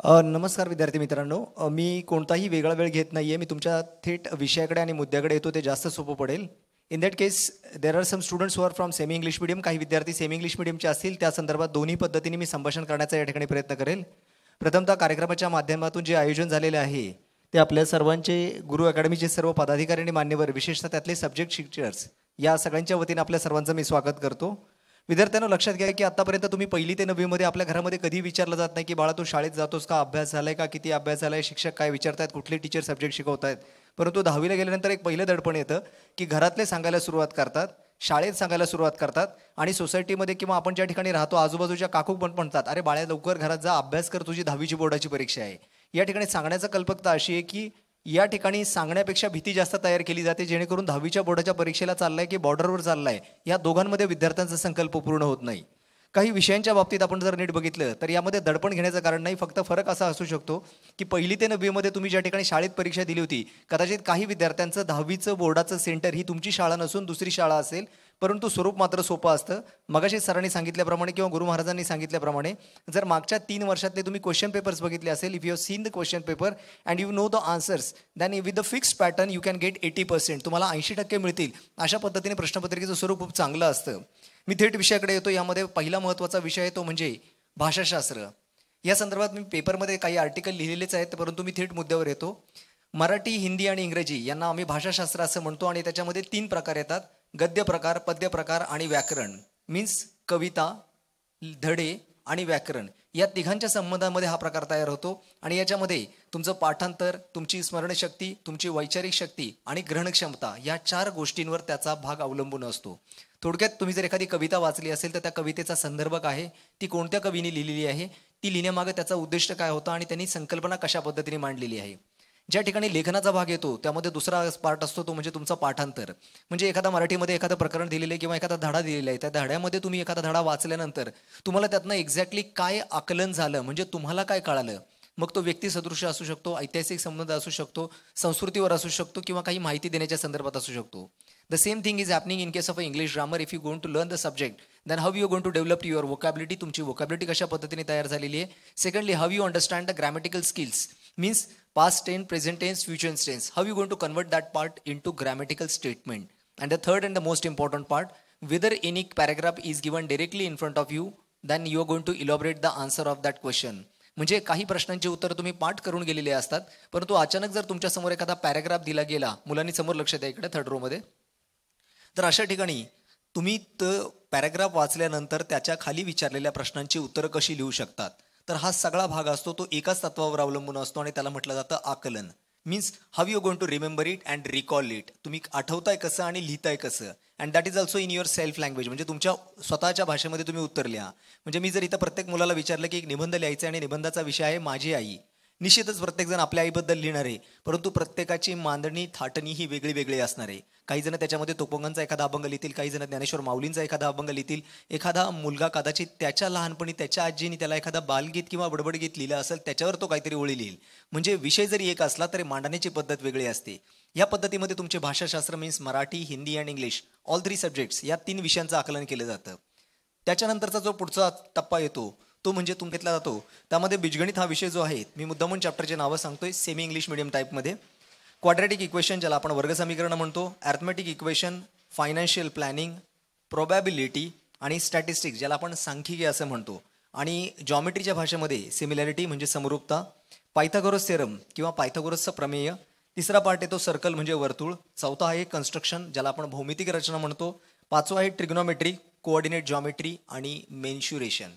नमस्कार विद्यार्थी मित्रांनो. मी कोणताही वेगळा वेळ घेत नाही आहे. मी तुमच्या थेट विषयाकडे आणि मुद्द्याकडे येतो, ते जास्त सोपं पडेल. In that case there are some students who are from semi English medium. काही विद्यार्थी सेमी इंग्लिश मीडियमचे असतील. त्या संदर्भात दोन्ही पद्धतीने मी संभाषण करण्याचा या ठिकाणी प्रयत्न करेल. प्रथमतः कार्यक्रमाच्या माध्यमातून जे आयोजन झालेले आहे ते आपल्या सर्वांचे गुरु अकॅडमीचे सर्व पदाधिकारी आणि मान्यवर, विशेषतः त्यातले सब्जेक्ट टीचर्स, या सगळ्यांच्या वतीने आपल्या सर्वांचं मी स्वागत करतो. विद्यार्थ्यांना लक्षात घ्या की आतापर्यंत तुम्ही पहिली ते नववीमध्ये आपल्या घरामध्ये कधी विचारलं जात नाही की बाळा तू शाळेत जातोस का, अभ्यास झालाय का, किती अभ्यास झालाय, शिक्षक काय विचारतायत, कुठले टीचर सब्जेक्ट शिकवतायत. परंतु 10वीला गेल्यानंतर एक पहिलं दडपण येतं की घरातले सांगायला सुरुवात करतात, शाळेत सांगायला सुरुवात करतात आणि सोसायटीमध्ये किंवा आपण ज्या ठिकाणी राहतो आजूबाजूच्या काकू पण म्हणतात, अरे बाळा लवकर घरात जा, अभ्यास कर, तुझी 10वीची बोर्डाची परीक्षा आहे. या ठिकाणी सांगण्याचा कल्पकता अशी आहे की या ठिकाणी सांगण्यापेक्षा भीती जास्त तयार केली जाते, जेणेकरून 10वीच्या बोर्डाच्या परीक्षेला चाललाय की बॉर्डरवर चाललाय या दोघांमध्ये विद्यार्थ्यांचा संकल्प पूर्ण होत नाही. काही विषयांच्या बाबतीत आपण जर नीट बघितलं तर यामध्ये दडपण घेण्याचं कारण नाही, फक्त फरक असा असू शकतो की पहिली ते नववीमध्ये तुम्ही ज्या ठिकाणी शाळेत परीक्षा दिली होती, कदाचित काही विद्यार्थ्यांचं 10वीचं बोर्डाचं सेंटर ही तुमची शाळा नसून दुसरी शाळा असेल, परंतु स्वरूप मात्र सोपं असतं. मगाशी सरांनी सांगितल्याप्रमाणे किंवा गुरु महाराजांनी सांगितल्याप्रमाणे जर मागच्या 3 वर्षातले तुम्ही क्वेश्चन पेपर्स बघितले असेल, if you have seen the question paper and you know the answers, than with the fixed pattern you can get 80%. तुम्हाला 80% मिळतील. अशा पद्धतीने प्रश्नपत्रिकेचं स्वरूप खूप चांगलं असतं. मी थेट विषयाकडे येतो. यामध्ये पहिला महत्त्वाचा विषय आहे तो म्हणजे भाषाशास्त्र. या संदर्भात मी पेपरमध्ये काही आर्टिकल लिहिलेलेच आहेत, परंतु मी थेट मुद्द्यावर येतो. मराठी, हिंदी आणि इंग्रजी यांना आम्ही भाषाशास्त्र असं म्हणतो आणि त्याच्यामध्ये 3 प्रकार येतात: गद्य प्रकार, पद्य प्रकार आणि व्याकरण. मीन्स कविता, धडे आणि व्याकरण या तिघांच्या संबंधामध्ये हा प्रकार तयार होतो आणि याच्यामध्ये तुमचं पाठांतर, तुमची स्मरणशक्ती, तुमची वैचारिक शक्ती आणि ग्रहणक्षमता या 4 गोष्टींवर त्याचा भाग अवलंबून असतो. थोडक्यात तुम्ही जर एखादी कविता वाचली असेल तर त्या कवितेचा संदर्भ काय आहे, ती कोणत्या कवीने लिहिलेली आहे, ती लिहिण्यामागे त्याचा उद्दिष्ट काय होता आणि त्यांनी संकल्पना कशा पद्धतीने मांडलेली आहे. ज्या ठिकाणी लेखनाचा भाग येतो त्यामध्ये दुसरा पार्ट असतो तो म्हणजे तुमचा पाठांतर. म्हणजे एखादा मराठीमध्ये एखादं प्रकरण दिलेलं आहे किंवा एखादा धडा दिलेला आहे, त्या धड्यामध्ये तुम्ही एखादा धडा वाचल्यानंतर तुम्हाला त्यातनं एक्झॅक्टली काय आकलन झालं, म्हणजे तुम्हाला काय कळालं. मग तो व्यक्ती सदृश्य असू शकतो, ऐतिहासिक संबंध असू शकतो, संस्कृतीवर असू शकतो किंवा काही माहिती देण्याच्या संदर्भात असू शकतो. The same thing is happening in case of English grammar. If you going to learn the subject, then how you going to develop your vocabulary. तुमची वोकॅबिलिटी कशा पद्धतीने तयार झालेली आहे. Secondly, how you understand the grammatical skills. Means past tense, present tense, future tense. How you going to convert that part into grammatical statement? And the third and the most important part, whether any paragraph is given directly in front of you, then you are going to elaborate the answer of that question. म्हणजे काही प्रश्नांची उत्तर तुम्ही पाठ करून गेलेले असतात, परंतु अचानक जर तुमच्या समोर एखादा पॅराग्राफ दिला गेला, मुलांनी समोर लक्ष द्या इकडे 3rd रो मध्ये, तर अशा ठिकाणी तुम्ही तो पॅराग्राफ वाचल्यानंतर त्याच्या खाली विचारलेल्या प्रश्नांची उत्तरं कशी लिहू शकतात. तर हा सगळा भाग असतो तो एकाच तत्वावर अवलंबून असतो आणि त्याला म्हटलं जातं आकलन. Means how you going to remember it and recall it. तुम्ही आठवताय कसं आणि लिहिताय कसं. And that is also in your self language. म्हणजे तुमच्या स्वतःच्या भाषेमध्ये तुम्ही उत्तर लिहा. म्हणजे मी जर इथं प्रत्येक मुलाला विचारलं की एक निबंध लिहायचा आणि निबंधाचा विषय आहे माझी आई, निश्चितच प्रत्येकजण आपल्या आईबद्दल लिहिणार आहे, परंतु प्रत्येकाची मांडणी, थाटणी ही वेगळी वेगळी असणार आहे. काही जण त्याच्यामध्ये तुकोबांचा एखादा अभंग लिहितील, काही जण ज्ञानेश्वर माऊलींचा एखादा अभंग लिहितील. एखादा मुलगा कदाचित त्याच्या लहानपणी त्याच्या आजीने त्याला एखादा बालगीत किंवा बडबडगीत लिहिलं असेल, त्याच्यावर तो काहीतरी ओळी लिहिल. म्हणजे विषय जरी एक असला तरी मांडण्याची पद्धत वेगळी असते. या पद्धतीमध्ये तुमचे भाषाशास्त्र मीन्स मराठी, हिंदी आणि इंग्लिश, ऑल 3 सब्जेक्ट्स या 3 विषयांचं आकलन केलं जातं. त्याच्यानंतरचा जो पुढचा टप्पा येतो तो म्हणजे घेतला जातो त्यामध्ये बीजगणित हा विषय जो आहे, मी मुद्दामून चॅप्टरचे नावं सांगतोय सेमी इंग्लिश मीडियम टाईपमध्ये. क्वाड्रॅटिक इक्वेशन ज्याला आपण वर्गसमीकरण म्हणतो, arithmetic equation, financial planning, probability आणि स्टॅटिस्टिक्स ज्याला आपण सांख्यिकी असं म्हणतो. आणि जॉमेट्रीच्या भाषेमध्ये सिमिलॅरिटी म्हणजे समरूपता, पायथागोरस थेरम किंवा पायथागोरसचं प्रमेय. तिसरा पार्ट येतो सर्कल म्हणजे वर्तुळ. चौथा आहे कन्स्ट्रक्शन ज्याला आपण भौमितिक रचना म्हणतो. 5वा आहे ट्रिग्नोमेट्री, कोऑर्डिनेट जॉमेट्री आणि मेन्शुरेशन.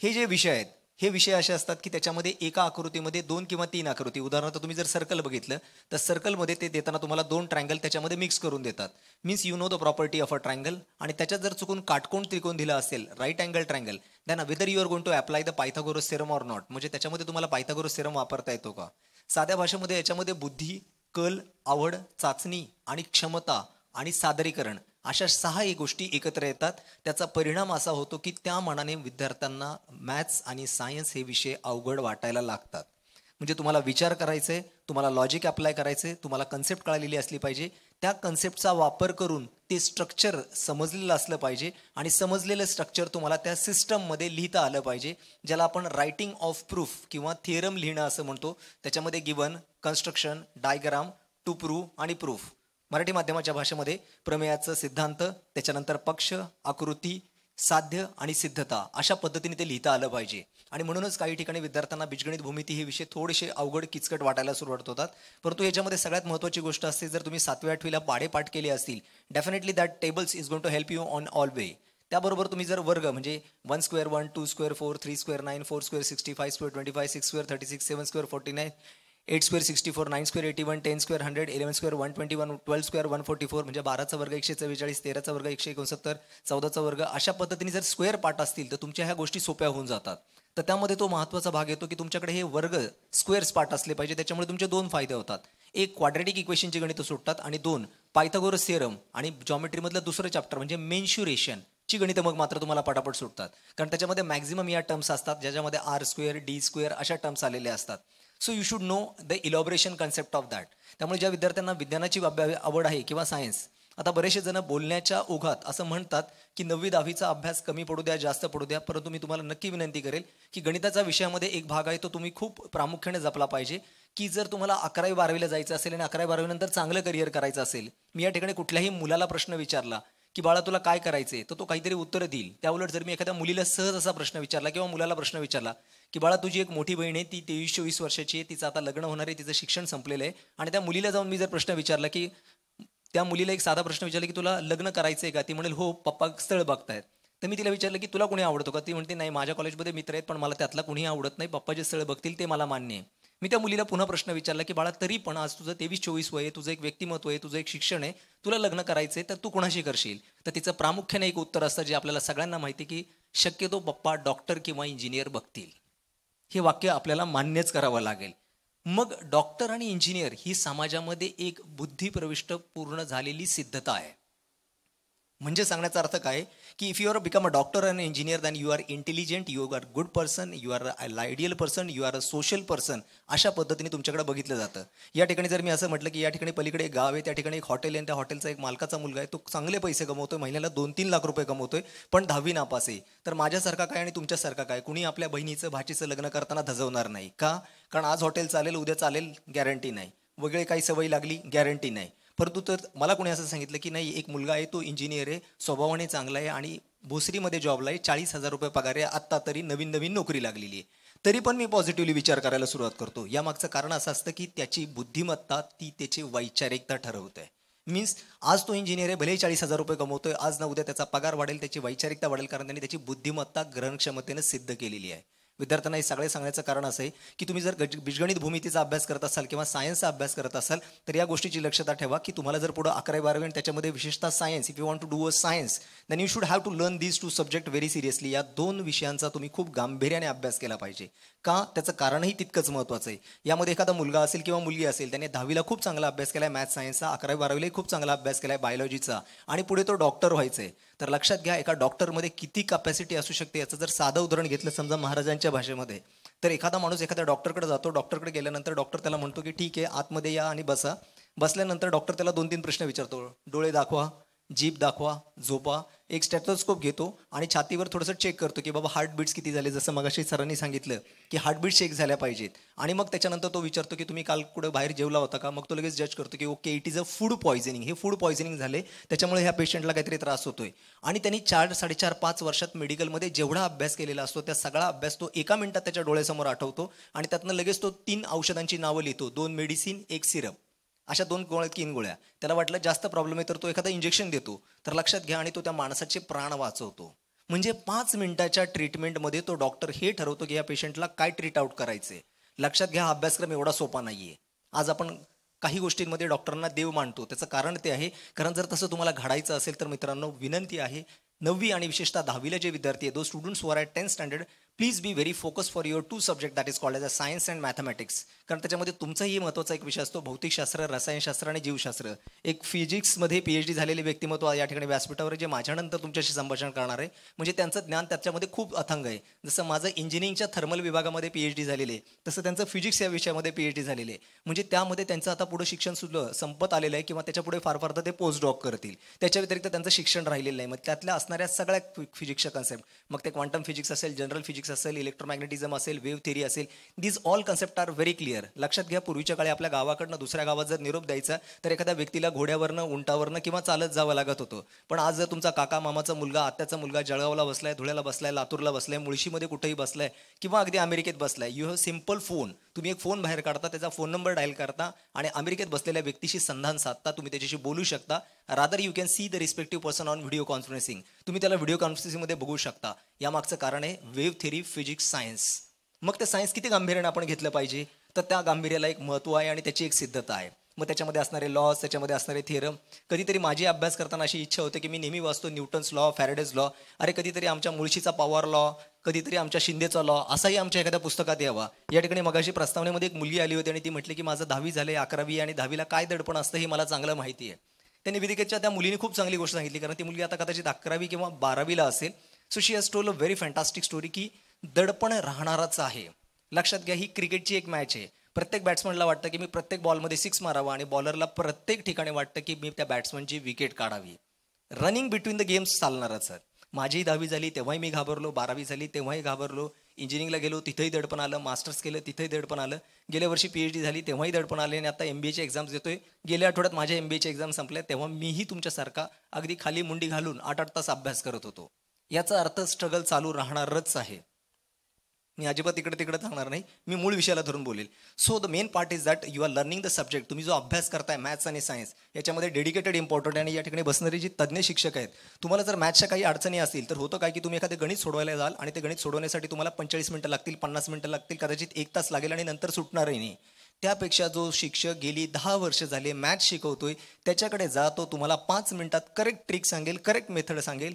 हे जे विषय आहेत हे विषय असे असतात की त्याच्यामध्ये एका आकृतीमध्ये 2 किंवा 3 आकृती, उदाहरणार्थ तुम्ही जर सर्कल बघितलं तर सर्कलमध्ये ते देताना तुम्हाला 2 ट्रायंगल त्याच्यामध्ये मिक्स करून देतात. Means you know the property of a triangle. आणि त्याच्यात जर चुकून काटकोण त्रिकोण दिला असेल, right angle triangle, then whether you are going to apply the Pythagoras theorem or not. म्हणजे त्याच्यामध्ये तुम्हाला पायथागोरस थेरम वापरता येतो का. साध्या भाषेमध्ये याच्यामध्ये बुद्धी, कल, आवड, चाचणी आणि क्षमता आणि सादरीकरण अशा 6 गोष्टी एकत्र येतात. त्याचा परिणाम असा होतो की त्या मानाने विद्यार्थ्यांना मॅथ्स आणि सायन्स हे विषय अवघड वाटायला लागतात. म्हणजे तुम्हाला विचार करायचे, तुम्हाला लॉजिक अप्लाय करायचे, तुम्हाला कन्सेप्ट कळलेली असली पाहिजे. त्या कन्सेप्टचा वापर करून ते स्ट्रक्चर समजलेलं असलं पाहिजे आणि समजलेलं स्ट्रक्चर तुम्हाला त्या सिस्टममध्ये लिहिता आलं पाहिजे, ज्याला आपण रायटिंग ऑफ प्रूफ किंवा थिअरम लिहिणं असं म्हणतो. त्याच्यामध्ये given, construction, diagram, to prove आणि प्रूफ. मराठी माध्यमाच्या भाषेमध्ये प्रमेयाचं सिद्धांत, त्याच्यानंतर पक्ष, आकृती, साध्य आणि सिद्धता अशा पद्धतीने ते लिहिता आलं पाहिजे. आणि म्हणूनच काही ठिकाणी विद्यार्थ्यांना बीजगणित भूमिती हे विषय थोडेसे अवघड किचकट वाटायला सुरुवात होतात. परंतु याच्यामध्ये सगळ्यात महत्त्वाची गोष्ट असते, जर तुम्ही 7वी-8वीला पाढे केले असतील, definitely that tables is going to help you on all way. त्याबरोबर तुम्ही जर वर्ग म्हणजे 1 square 1, 2 square 4, 3 square 9, 4 square 65 square 25, 6 square 36, 7 square 49, 8 square 64, 9 square 81, 10 square 100, 11 square 121, 12 square 144, म्हणजे 12चा वर्ग 144, 13चा वर्ग 169, 14चा वर्ग, अशा पद्धतीने जर स्क्वेअर पार्ट असतील तर तुमच्या ह्या गोष्टी सोप्या होऊन जातात. तर त्यामध्ये तो महत्त्वाचा भाग येतो की तुमच्याकडे हे वर्ग स्क्वेअर्स पार्ट असले पाहिजे. त्याच्यामुळे तुमचे 2 फायदे होतात. एक, क्वाड्रॅटिक इक्वेशनची गणितं सुटतात आणि 2, पायथागोरस थिअरम आणि जॉमेट्रीमधलं दुसरं चॅप्टर म्हणजे मेन्शुरेशन ची गणितं मग मात्र तुम्हाला पटापट सुटतात. कारण त्याच्यामध्ये मॅक्झिमम या टर्म्स असतात, ज्याच्यामध्ये आर स्क्वेअर, डी स्क्वेअर अशा टर्म्स आलेले असतात. So you should know the elaboration concept of that. त्यामुळे ज्या विद्यार्थ्यांना विज्ञानाची आवड आहे किंवा सायन्स, आता बरेचसे जण बोलण्याच्या ओघात असं म्हणतात की 9वी-10वीचा अभ्यास कमी पडू द्या, जास्त पडू द्या, परंतु मी तुम्हाला नक्की विनंती करेल की गणिताचा विषयामध्ये एक भाग आहे तो तुम्ही खूप प्रामुख्याने जपला पाहिजे. की जर तुम्हाला 11वी-12वीला जायचं असेल आणि 11वी-12वी नंतर चांगलं करिअर करायचं असेल, मी या ठिकाणी कुठल्याही मुलाला प्रश्न विचारला की बाळा तुला काय करायचंय, तर तो काहीतरी उत्तर देईल. त्याउलट जर मी एखाद्या मुलीला सहज असा प्रश्न विचारला किंवा मुलाला प्रश्न विचारला की बाळा तुझी एक मोठी बहीण आहे, ती 23-24 वर्षाची आहे, तिचं आता लग्न होणार आहे, तिचं शिक्षण संपलेलं आहे, आणि त्या मुलीला जाऊन मी जर प्रश्न विचारला की त्या मुलीला एक साधा प्रश्न विचारला की तुला लग्न करायचंय का, ती म्हणेल हो पप्पा स्थळ बघतायत. तर मी तिला विचारलं की तुला कोणी आवडतो का, ती म्हणते नाही माझ्या कॉलेजमध्ये मित्र आहेत पण मला त्यातला कोणीही आवडत नाही, पप्पा जे स्थळ बघतील ते मला मान्य आहे. मी त्या मुलीला पुन्हा प्रश्न विचारला की बाळा तरी पण आज तुझं 23-24 वय आहे, तुझं एक व्यक्तिमत्व आहे, तुझं एक शिक्षण आहे, तुला लग्न करायचंय तर तू कोणाशी करशील. तर तिचं प्रामुख्याने एक उत्तर असतं जे आपल्याला सगळ्यांना माहिती की शक्यतो पप्पा डॉक्टर किंवा इंजिनियर बघतील. हे वाक्य आपल्याला मान्यच करावं लागेल. मग डॉक्टर आणि इंजिनियर ही समाजामध्ये एक बुद्धिप्रविष्ट पूर्ण झालेली सिद्धता आहे. म्हणजे सांगण्याचा अर्थ काय की if you are become a doctor and engineer then you are intelligent, you are good person, you are ideal person, you are a social person, अशा पद्धतीने तुमच्याकडे बघितलं जातं. या ठिकाणी जर मी असं म्हटलं की या ठिकाणी पलीकडे एक गाव आहे, त्या ठिकाणी एक हॉटेल आहे, त्या हॉटेलचा एक मालकाचा मुलगा आहे, तो चांगले पैसे कमवतोय, महिन्याला 2-3 लाख रुपये कमवतोय, पण 10वी नापास आहे, तर माझ्यासारखा काय आणि तुमच्यासारखा काय कुणी आपल्या बहिणीचं भाचीचं लग्न करताना धजवणार नाही का? कारण आज हॉटेल चालेल, उद्या चालेल, गॅरंटी नाही, वगैरे काही सवय लागली, गॅरंटी नाही. परंतु तर मला कोणी असं सांगितलं की नाही एक मुलगा आहे तो इंजिनियर आहे, स्वभावाने चांगला आहे आणि भोसरीमध्ये जॉबला आहे, 40,000 रुपये पगार आहे, आत्ता तरी नवीन नवीन नोकरी लागलेली आहे, तरी पण मी पॉझिटिव्हली विचार करायला सुरुवात करतो. यामागचं कारण असं असतं की त्याची बुद्धिमत्ता ती त्याची वैचारिकता ठरवते. मीन्स आज तो इंजिनियर आहे, भलेही 40,000 रुपये कमवतोय, आज ना उद्या त्याचा पगार वाढेल, त्याची वैचारिकता वाढेल, कारण त्यांनी त्याची बुद्धिमत्ता ग्रहणक्षमतेने सिद्ध केलेली आहे. विद्यार्थ्यांना हे सगळे सांगण्याचं कारण असं आहे की तुम्ही जर बीजगणित भूमितीचा अभ्यास करत असाल किंवा सायन्सचा अभ्यास करत असाल तर या गोष्टीची लक्षात ठेवा की तुम्हाला जर पुढे 11वी-12वी आणि त्याच्यामध्ये विशेषतः science, if you want to do a science then you should have to learn these 2 subject very seriously. या 2 विषयांचा तुम्ही खूप गांभीर्याने अभ्यास केला पाहिजे. का? त्याचं कारणही तितकंच महत्त्वाचं आहे. यामध्ये एखादा मुलगा असेल किंवा मुलगी असेल, त्याने 10वीला खूप चांगला अभ्यास केला आहे मॅथ्स सायन्सचा, 11वी-12वीलाही खूप चांगला अभ्यास केला आहे बायोलॉजीचा, आणि पुढे तो डॉक्टर व्हायचा आहे, तर लक्षात घ्या एका डॉक्टरमध्ये किती कॅपॅसिटी असू शकते. याचं जर साधं उदाहरण घेतलं समजा महाराजांच्या भाषेमध्ये, तर एखादा माणूस एखाद्या डॉक्टरकडे जातो, डॉक्टरकडे गेल्यानंतर डॉक्टर त्याला म्हणतो की ठीक आहे आतमध्ये या आणि बसा. बसल्यानंतर डॉक्टर त्याला 2-3 प्रश्न विचारतो, डोळे दाखवा, जीभ दाखवा, झोपा, एक स्टेथोस्कोप घेतो आणि छातीवर थोडंसं चेक करतो की बाबा हार्टबीट्स किती झाले, जसं मगाशी सरांनी सांगितलं की हार्टबीट चेक झाल्या पाहिजेत, आणि मग त्याच्यानंतर तो विचारतो की तुम्ही काल कुठं बाहेर जेवला होता का, मग तो लगेच जज करतो की okay it is a food poisoning, हे फूड पॉयझनिंग झाले त्याच्यामुळे ह्या पेशंटला काहीतरी त्रास होतोय. आणि त्यांनी 4-4.5 वर्षात मेडिकलमध्ये जेवढा अभ्यास केलेला असतो त्या सगळा अभ्यास तो एका मिनिटात त्याच्या डोळ्यासमोर आठवतो आणि त्यातनं लगेच तो 3 औषधांची नावं लिहितो, 2 मेडिसिन 1 सिरप, अशा 2 गोळ्या 3 गोळ्या. त्याला वाटलं जास्त प्रॉब्लेम आहे तर तो एखादा इंजेक्शन देतो, तर लक्षात घ्या, आणि तो त्या माणसाचे प्राण वाचवतो. म्हणजे 5 मिनिटाच्या ट्रीटमेंटमध्ये तो डॉक्टर हे ठरवतो की या पेशंटला काय ट्रीट आउट करायचंय. लक्षात घ्या हा अभ्यासक्रम एवढा सोपा नाहीये. आज आपण काही गोष्टींमध्ये डॉक्टरांना देव मानतो, त्याचं कारण ते आहे कारण जर तसं तुम्हाला घडायचं असेल तर मित्रांनो विनंती आहे, 9वी आणि विशेषतः 10वीला जे विद्यार्थी आहेत, those students who are at 10th standard, please be very focus for your two subject that is called as a science and mathematics. कारण त्याच्यामध्ये तुमचाही महत्त्वाचा एक विषय असतो भौतिकशास्त्र, रसायनशास्त्र आणि जीवशास्त्र. एक फिजिक्समध्ये PhD झालेले व्यक्तिमत्व या ठिकाणी व्यासपीठावर जे माझ्यानंतर तुमच्याशी संभाषण करणार आहे, म्हणजे त्यांचं ज्ञान त्याच्यामध्ये खूप अथांग आहे. जसं माझं इंजिनिअरिंगच्या थर्मल विभागामध्ये PhD झालेले आहे, तसं त्यांचं फिजिक्स या विषयामध्ये PhD झालेले आहे. म्हणजे त्यामध्ये त्यांचं आता पुढे शिक्षण सुद्धा संपत आलेलं आहे किंवा त्याच्या पुढे फार फार तर ते पोस्ट डॉक करतील. त्याच्या व्यतिरिक्त त्यांचं शिक्षण राहिलेलं नाही. मग त्यातल्या असणाऱ्या सगळ्या फिजिक्सच्या कन्सेप्ट, मग ते क्वांटम फिजिक्स असेल, जनरल फिजिक्स असेल, इलेक्ट्रोमॅग्नेटिझम असेल, वेव्ह थिअरी असेल, these all concept are very clear. लक्षात घ्या, पूर्वीच्या काळी आपल्या गावाकडनं दुसऱ्या गावात जर निरोप द्यायचा तर एखाद्या व्यक्तीला घोड्यावरनं, उंटावरनं किंवा चालत जावं लागत होतं. पण आज जर तुमचा काका, मामाचा मुलगा, आत्याचा मुलगा जळगावला बसलाय, धुळ्याला बसलाय, लातूरला बसलाय, मुळशीमध्ये कुठेही बसलाय किंवा अगदी अमेरिकेत बसलाय, यू हॅव सिम्पल फोन. तुम्ही एक फोन बाहेर काढता, त्याचा फोन नंबर डायल करता आणि अमेरिकेत बसलेल्या व्यक्तीशी संधान साधता, तुम्ही त्याच्याशी बोलू शकता. Rather you can see the respective person on video conferencing. तुम्ही त्याला व्हिडिओ कॉन्फरन्सिंगमध्ये बघू शकता. यामागचं कारण आहे वेव्ह थिअरी, फिजिक्स, सायन्स. मग ते सायन्स किती गांभीर्याने आपण घेतलं पाहिजे, तर त्या गांभीर्याला एक महत्त्व आहे आणि त्याची एक सिद्धता आहे. मग त्याच्यामध्ये असणारे लॉज, त्याच्यामध्ये असणारे थिअरम. कधीतरी माझी अभ्यास करताना अशी इच्छा होते की मी नेहमी वाचतो न्यूटन्स लॉ, फॅरेडेज लॉ. अरे कधीतरी आमच्या मुळशीचा पॉवर लॉ, कधीतरी आमच्या शिंदेचा लॉ असाही आमच्या एखाद्या पुस्तकात यावा. या ठिकाणी मगाशी प्रस्तावनेमध्ये एक मुलगी आली होती आणि ती म्हटली की माझं 10वी झाले, 11वी आणि 10वीला काय दडपण असतं हे मला चांगलं माहिती आहे. त्या निवेदिकेच्या त्या मुलीने खूप चांगली गोष्ट सांगितली, कारण ती मुलगी आता कदाचित 11वी किंवा 12वीला असेल. So she has told a very fantastic story की दडपण राहणारच आहे. लक्षात घ्या, ही क्रिकेटची एक मॅच आहे. प्रत्येक बॅट्समनला वाटतं की मी प्रत्येक बॉलमध्ये 6 मारावा आणि बॉलरला प्रत्येक ठिकाणी वाटतं की मी त्या बॅट्समनची विकेट काढावी. रनिंग बिटवीन द गेम्स चालणारच आहे. माझी 10वी झाली तेव्हाही मी घाबरलो, 12वी झाली तेव्हाही घाबरलो, इंजिनिअरिंगला गेलो तिथंही दडपण आलं, मास्टर्स केलं तिथंही दडपण आलं, गेल्या वर्षी PhD झाली तेव्हाही दडपण आले आणि आता MBAची एक्झाम्स देतोय. गेल्या आठवड्यात माझ्या MBAची एक्झाम संपल्या, तेव्हा मीही तुमच्यासारखा अगदी खाली मुंडी घालून 8-8 तास अभ्यास करत होतो. याचा अर्थ स्ट्रगल चालू राहणारच आहे. मी अजिबात इकडे तिकडे सांगणार नाही, मी मूळ विषयाला धरून बोलेल. So the main part is that you are learning the subject. तुम्ही जो अभ्यास करताय मॅथ्स आणि सायन्स, याच्यामध्ये डेडिकेटेड इम्पॉर्टंट आहे. आणि या ठिकाणी बसणारे जी तज्ज्ञ शिक्षक आहेत, तुम्हाला जर मॅथ्सच्या काही अडचणी असतील तर होतं काय की तुम्ही एखादे गणित सोडवायला जाल आणि ते गणित सोडवण्यासाठी तुम्हाला 45 मिनिटं लागतील, 50 मिनिटं लागतील, कदाचित 1 तास लागेल आणि नंतर सुटणारही नाही. त्यापेक्षा जो शिक्षक गेली 10 वर्ष झाले मॅथ्स शिकवतोय त्याच्याकडे जा, तो तुम्हाला 5 मिनिटात करेक्ट ट्रिक सांगेल, करेक्ट मेथड सांगेल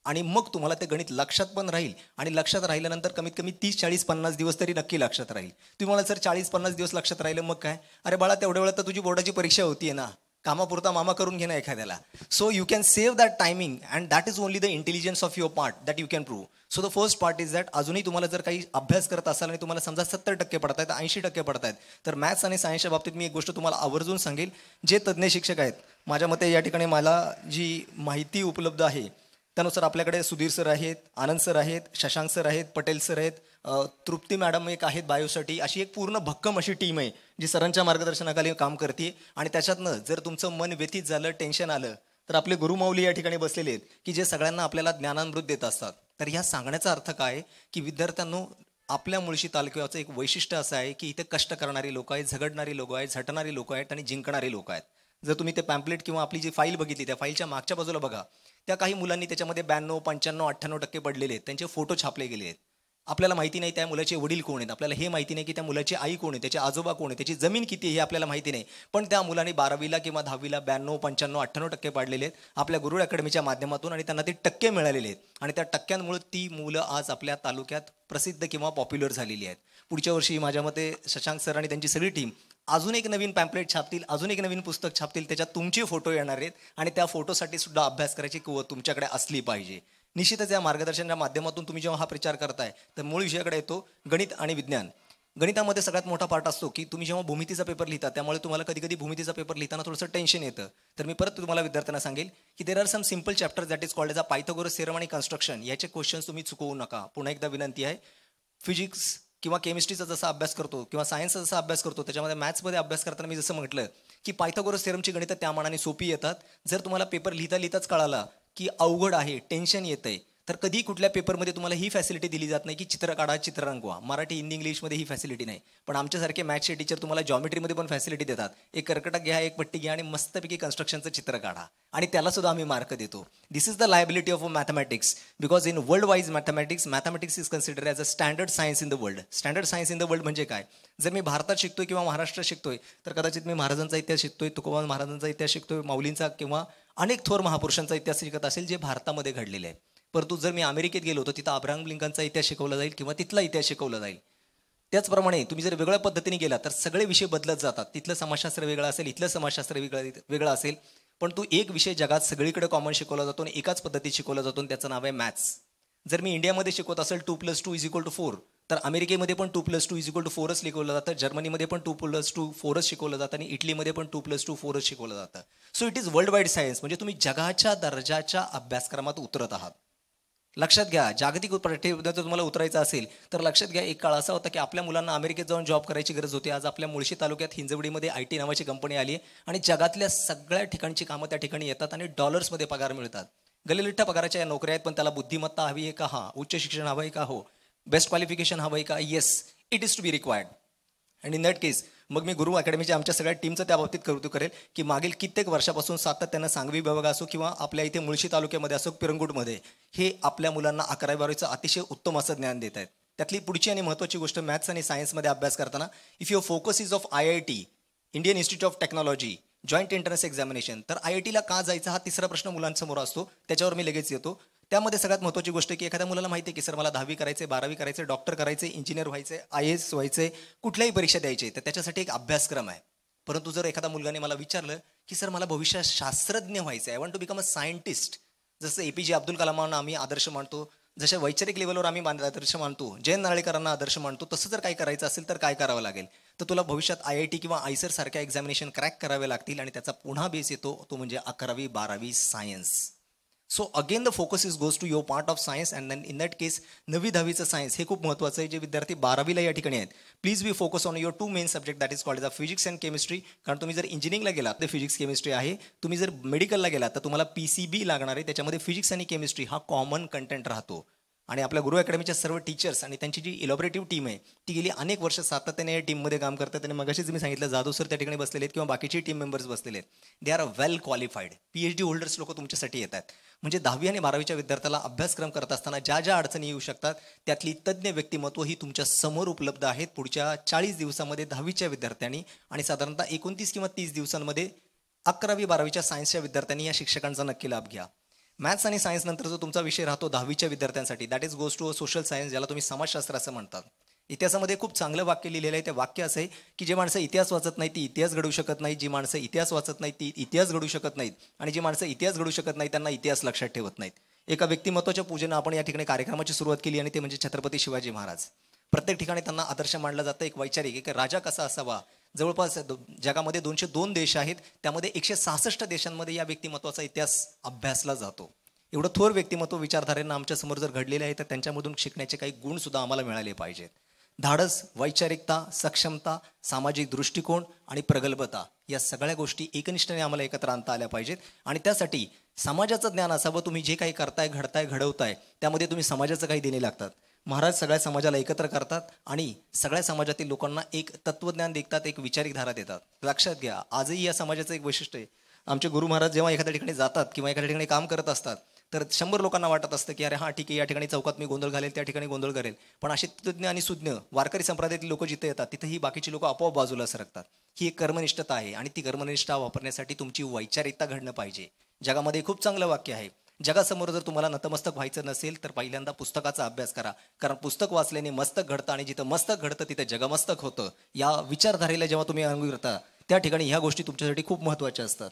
आणि मग तुम्हाला ते गणित लक्षात पण राहील. आणि लक्षात राहिल्यानंतर कमीत कमी 30, 40, 50 दिवस तरी नक्की लक्षात राहील. तुम्हाला जर 40-50 दिवस लक्षात राहिलं मग काय, अरे बाळा तेवढ्या वेळात तर तुझी बोर्डाची परीक्षा होतीये ना, कामापुरता मामा करून घे ना एखाद्याला. So you can save that timing and that is only the intelligence of your part that you can prove. So the first part is that अजूनही तुम्हाला जर काही अभ्यास करत असाल आणि तुम्हाला समजा 70% पडत आहेत, 80% पडत आहेत, तर मॅथ्स आणि सायन्सच्या बाबतीत मी एक गोष्ट तुम्हाला आवर्जून सांगेल. जे तज्ज्ञ शिक्षक आहेत, माझ्या मते या ठिकाणी मला जी माहिती उपलब्ध आहे त्यानुसार आपल्याकडे सुधीर सर आहेत, आनंद सर आहेत, शशांक सर आहेत, पटेल सर आहेत, तृप्ती मॅडम एक आहेत बायोसाठी. अशी एक पूर्ण भक्कम अशी टीम आहे जी सरांच्या मार्गदर्शनाखाली काम करते. आणि त्याच्यातनं जर तुमचं मन व्यथित झालं, टेन्शन आलं, तर आपले गुरुमाऊली या ठिकाणी बसलेले आहेत की जे सगळ्यांना आपल्याला ज्ञानामृत देत असतात. तर ह्या सांगण्याचा अर्थ काय की विद्यार्थ्यांनो, आपल्या मुळशी तालुक्याचं एक वैशिष्ट्य असं आहे की इथे कष्ट करणारी लोक आहेत, झगडणारी लोक आहेत, झटणारी लोक आहेत आणि जिंकणारी लोक आहेत. जर तुम्ही ते पॅम्पलेट किंवा आपली जी फाईल बघितली, त्या फाईलच्या मागच्या बाजूला बघा, त्या काही मुलांनी त्याच्यामध्ये 92, 95, 98% पडलेले आहेत, त्यांचे फोटो छापले गेले आहेत. आपल्याला माहिती नाही त्या मुलाचे वडील कोण आहेत, आपल्याला हे माहिती नाही की त्या मुलाची आई कोण आहे, त्याचे आजोबा कोण आहे, त्याची जमीन किती आहे हे आपल्याला माहिती नाही. पण त्या मुलांनी 12वीला किंवा 10वीला 92, 95, 98% पाडलेले आहेत आपल्या गुरु अकॅडमीच्या माध्यमातून आणि त्यांना ते टक्के मिळालेले आहेत. आणि त्या टक्क्यांमुळे ती मुलं आज आपल्या तालुक्यात प्रसिद्ध किंवा पॉप्युलर झालेली आहेत. पुढच्या वर्षी माझ्या मते शशांक सर आणि त्यांची सगळी टीम अजून एक नवीन पॅम्पलेट छापतील, अजून एक नवीन पुस्तक छापतील, त्याच्यात तुमचे फोटो येणार आहेत आणि त्या फोटोसाठी सुद्धा अभ्यास करायची कुवत तुमच्याकडे असली पाहिजे. निश्चितच या मार्गदर्शनाच्या माध्यमातून तुम्ही जेव्हा हा प्रचार करताय तर मूळ विषयाकडे येतो, गणित आणि विज्ञान. गणितामध्ये सगळ्यात मोठा पार्ट असतो की तुम्ही जेव्हा भूमितीचा पेपर लिहिता, त्यामुळे तुम्हाला कधी कधी भूमितीचा पेपर लिहिताना थोडंसं टेन्शन येतं. तर मी परत तुम्हाला विद्यार्थ्यांना सांगेल की there are some simple chapter that is called as a Pythagoras theorem आणि कन्स्ट्रक्शन. याचे क्वेश्चन्स तुम्ही चुकवू नका. पुन्हा एकदा विनंती आहे, फिजिक्स किंवा केमिस्ट्रीचा जसा अभ्यास करतो किंवा सायन्सचा जसा अभ्यास करतो, त्याच्यामध्ये मॅथ्समध्ये अभ्यास करताना मी जसं म्हटलं की पायथागोरस थेरमची गणितं त्या मानाने सोपी येतात. जर तुम्हाला पेपर लिहिता लिहिताच कळाला की अवघड आहे, टेन्शन येतंय, तर कधी कुठल्या पेपरमध्ये तुम्हाला ही फॅसिलिटी दिली जात नाही की चित्र काढा, चित्र रंगवा. मराठी, हिंदी, इंग्लिशमध्ये ही फॅसिलिटी नाही. पण आमच्यासारखे मॅथ्सचे टीचर तुम्हाला जॉमेट्रीमध्ये पण फॅसिलिटी देतात. एक कर्कटक घ्या, एक पट्टी घ्या आणि मस्तपैकी कन्स्ट्रक्शनचं चित्र काढा आणि त्याला सुद्धा आम्ही मार्क देतो. This is the liability of mathematics because in world wise mathematics is consider as a standard science in the world. Standard science in the world म्हणजे काय? जर मी भारतात शिकतोय किंवा महाराष्ट्रात शिकतोय तर कदाचित मी महाराजांचा इतिहास शिकतोय, तुकोबा महाराजांचा इतिहास शिकतोय, माऊलींचा किंवा अनेक थोर महापुरुषांचा इतिहास शिकत असेल जे भारतामध्ये घडलेले आहे. परंतु जर मी अमेरिकेत गेलो तर तिथं अब्राहम लिंकनचा इतिहास शिकवला जाईल किंवा तिथला इतिहास शिकवला जाईल. त्याचप्रमाणे तुम्ही जर वेगळ्या पद्धतीने गेला तर सगळे विषय बदलत जातात. तिथलं समाजशास्त्र वेगळं असेल, इथलं समाजशास्त्र वेगळं असेल, पण तो एक विषय जगात सगळीकडे कॉमन शिकवला जातो आणि एकाच पद्धतीत शिकवला जातो आणि त्याचं नाव आहे मॅथ्स. जर मी इंडियामध्ये शिकवत असेल 2+2=4, तर अमेरिकेमध्ये पण 2+2=4च शिकवलं जातं, जर्मनीमध्ये पण 2+2=4च शिकवलं जातं आणि इटलीमध्ये पण 2+2=4च शिकवलं जातं. So it is world wide science. म्हणजे तुम्ही जगाच्या दर्जाच्या अभ्यासक्रमात उतरत आहात. लक्षात घ्या, जागतिक पातळीवर जर तुम्हाला उतरायचं असेल तर लक्षात घ्या, एक काळ असा होता की आपल्या मुलांना अमेरिकेत जाऊन जॉब करायची गरज होती. आज आपल्या मुळशी तालुक्यात हिंजवडीमध्ये IT नावाची कंपनी आली आणि जगातल्या सगळ्या ठिकाणची कामं त्या ठिकाणी येतात आणि डॉलर्समध्ये पगार मिळतात. गलिलिठ्ठ पगाराच्या या नोकऱ्या आहेत, पण त्याला बुद्धिमत्ता हवी आहे का? हा. उच्च शिक्षण हवं आहे का? हो. बेस्ट क्वालिफिकेशन हवं आहे का? Yes, it is to be required. आणि इन दॅट केस मग मी गुरु अकॅडमीच्या आमच्या सगळ्या टीमचं त्या बाबतीत कौतुक करेल की मागील कित्येक वर्षापासून सातत्यानं सांगवी विभाग असो किंवा आपल्या इथे मुळशी तालुक्यामध्ये असो, पिरंगुटमध्ये, हे आपल्या मुलांना 11वी-12वीचं अतिशय उत्तम असं ज्ञान देत आहेत. त्यातली पुढची आणि महत्त्वाची गोष्ट, मॅथ्स आणि सायन्समध्ये अभ्यास करताना if your focus is of IIT, Indian institute of technology, joint entrance examination, तर IITला का जायचं हा तिसरा प्रश्न मुलांसमोर असतो. त्याच्यावर मी लगेच येतो. त्यामध्ये सगळ्यात महत्त्वाची गोष्ट की एखाद्या मुलाला माहिती आहे की सर मला 10वी करायचे, 12वी करायचे, डॉक्टर करायचे, इंजिनियर व्हायचे, IAS व्हायचे, कुठल्याही परीक्षा द्यायची, तर त्याच्यासाठी एक अभ्यासक्रम आहे. परंतु जर एखाद्या मुलगाने मला विचारलं की सर मला भविष्यात शास्त्रज्ञ व्हायचं आहे, I want to become a scientist, जसं APJ अब्दुल कलामांना आम्ही आदर्श मानतो, जशा वैचारिक लेवलवर आम्ही आदर्श मानतो, जयंत नारळीकरांना आदर्श मानतो, तसं जर काही करायचं असेल तर काय करावं लागेल? तर तुला भविष्यात IIT किंवा आयसर सारख्या एक्झामिनेशन क्रॅक करावे लागतील आणि त्याचा पुन्हा बेस येतो, तो म्हणजे 11वी-12वी science. So again the focus is goes to your part of science and then in that case 9वी-10वीचं सायन्स हे खूप महत्त्वाचं आहे. जे विद्यार्थी 12वीला या ठिकाणी आहेत, please be focus on your 2 main subject that is called as a physics and chemistry. कारण तुम्ही जर इंजिनिअरिंगला गेला तर फिजिक्स केमिस्ट्री आहे, तुम्ही जर मेडिकलला गेला तर तुम्हाला PCB लागणार आहे, त्याच्यामध्ये फिजिक्स आणि केमिस्ट्री हा कॉमन कंटेंट राहतो. आणि आपल्या गुरु अकॅडमीच्या सर्व टीचर्स आणि त्यांची जी इलॉबरेटिव्ह टीम आहे ती गेली अनेक वर्ष सातत्याने या टीममध्ये काम करतात. आणि मगाशीच मी सांगितलं, जाधव सर त्या ठिकाणी बसलेले आहेत किंवा बाकीचे टीम मेंबर्स बसलेले आहेत. They are well qualified PhD holders लोक तुमच्यासाठी येतात. म्हणजे 10वी आणि 12वीच्या विद्यार्थ्याला अभ्यासक्रम करत असताना ज्या ज्या अडचणी येऊ शकतात त्यातली तज्ज्ञ व्यक्तिमत्व ही तुमच्या समोर उपलब्ध आहेत. पुढच्या 40 दिवसामध्ये 10वीच्या विद्यार्थ्यांनी आणि साधारणतः 29 किंवा 30 दिवसांमध्ये 11वी-12वीच्या सायन्सच्या विद्यार्थ्यांनी या शिक्षकांचा नक्की लाभ घ्या. मॅथ्स आणि सायन्स नंतर जो तुमचा विषय राहतो 10वीच्या विद्यार्थ्यांसाठी, that is goes to a social science, ज्याला तुम्ही समाजशास्त्र असं म्हणतात. इतिहासामध्ये खूप चांगलं वाक्य लिहिलेलं आहे. ते वाक्य असं आहे की जे माणसं इतिहास वाचत नाही ती इतिहास घडवू शकत नाही, जी माणसं इतिहास वाचत नाही ती इतिहास घडवू शकत नाहीत, आणि जी माणसं इतिहास घडवू शकत नाही त्यांना इतिहास लक्षात ठेवत नाहीत. एका व्यक्तिमत्वाच्या पूजेनं आपण या ठिकाणी कार्यक्रमाची सुरुवात केली आणि ते म्हणजे छत्रपती शिवाजी महाराज. प्रत्येक ठिकाणी त्यांना आदर्श मानला जातं. एक वैचारिक, एक राजा कसा असावा. जवळपास जगामध्ये 202 देश आहेत, त्यामध्ये 166 देशांमध्ये या व्यक्तिमत्वाचा इतिहास अभ्यासला जातो. एवढं थोर व्यक्तिमत्व विचारधारेनं आमच्या समोर जर घडलेले आहे तर त्यांच्यामधून शिकण्याचे काही गुण सुद्धा आम्हाला मिळाले पाहिजेत. धाडस, वैचारिकता, सक्षमता, सामाजिक दृष्टिकोन आणि प्रगल्भता या सगळ्या गोष्टी एकनिष्ठेने आम्हाला एकत्र आणता आल्या पाहिजेत. आणि त्यासाठी समाजाचं ज्ञान असावं. तुम्ही जे काही करताय, घडताय, घडवताय त्यामध्ये तुम्ही समाजाचं काही देणे लागतात. महाराज सगळ्या समाजाला एकत्र करतात आणि सगळ्या समाजातील लोकांना एक तत्वज्ञान देतात, एक विचारिक धारा देतात. लक्षात घ्या, आजही या समाजाचं एक वैशिष्ट्य आहे. आमचे गुरु महाराज जेव्हा एखाद्या ठिकाणी जातात किंवा एखाद्या ठिकाणी काम करत असतात तर 100 लोकांना वाटत असतं की अरे हां ठीक आहे, या ठिकाणी चौकात मी गोंधळ घालेल, त्या ठिकाणी गोंधळ करेल. पण असे तज्ज्ञ आणि सुज्ञ वारकरी संप्रदायातील लोक जिथे येतात तिथेही बाकीची लोक आपोआप बाजूला सरकतात. ही एक कर्मनिष्ठता आहे आणि ती कर्मनिष्ठा वापरण्यासाठी तुमची वैचारिकता घडणं पाहिजे. जगामध्ये खूप चांगलं वाक्य आहे, जगासमोर जर तुम्हाला नतमस्तक व्हायचं नसेल तर पहिल्यांदा पुस्तकाचा अभ्यास करा. कारण पुस्तक वाचल्याने मस्तक घडतं आणि जिथं मस्तक घडतं तिथं जगमस्तक होतं. या विचारधारेला जेव्हा तुम्ही अंगीकारता त्या ठिकाणी ह्या गोष्टी तुमच्यासाठी खूप महत्त्वाच्या असतात.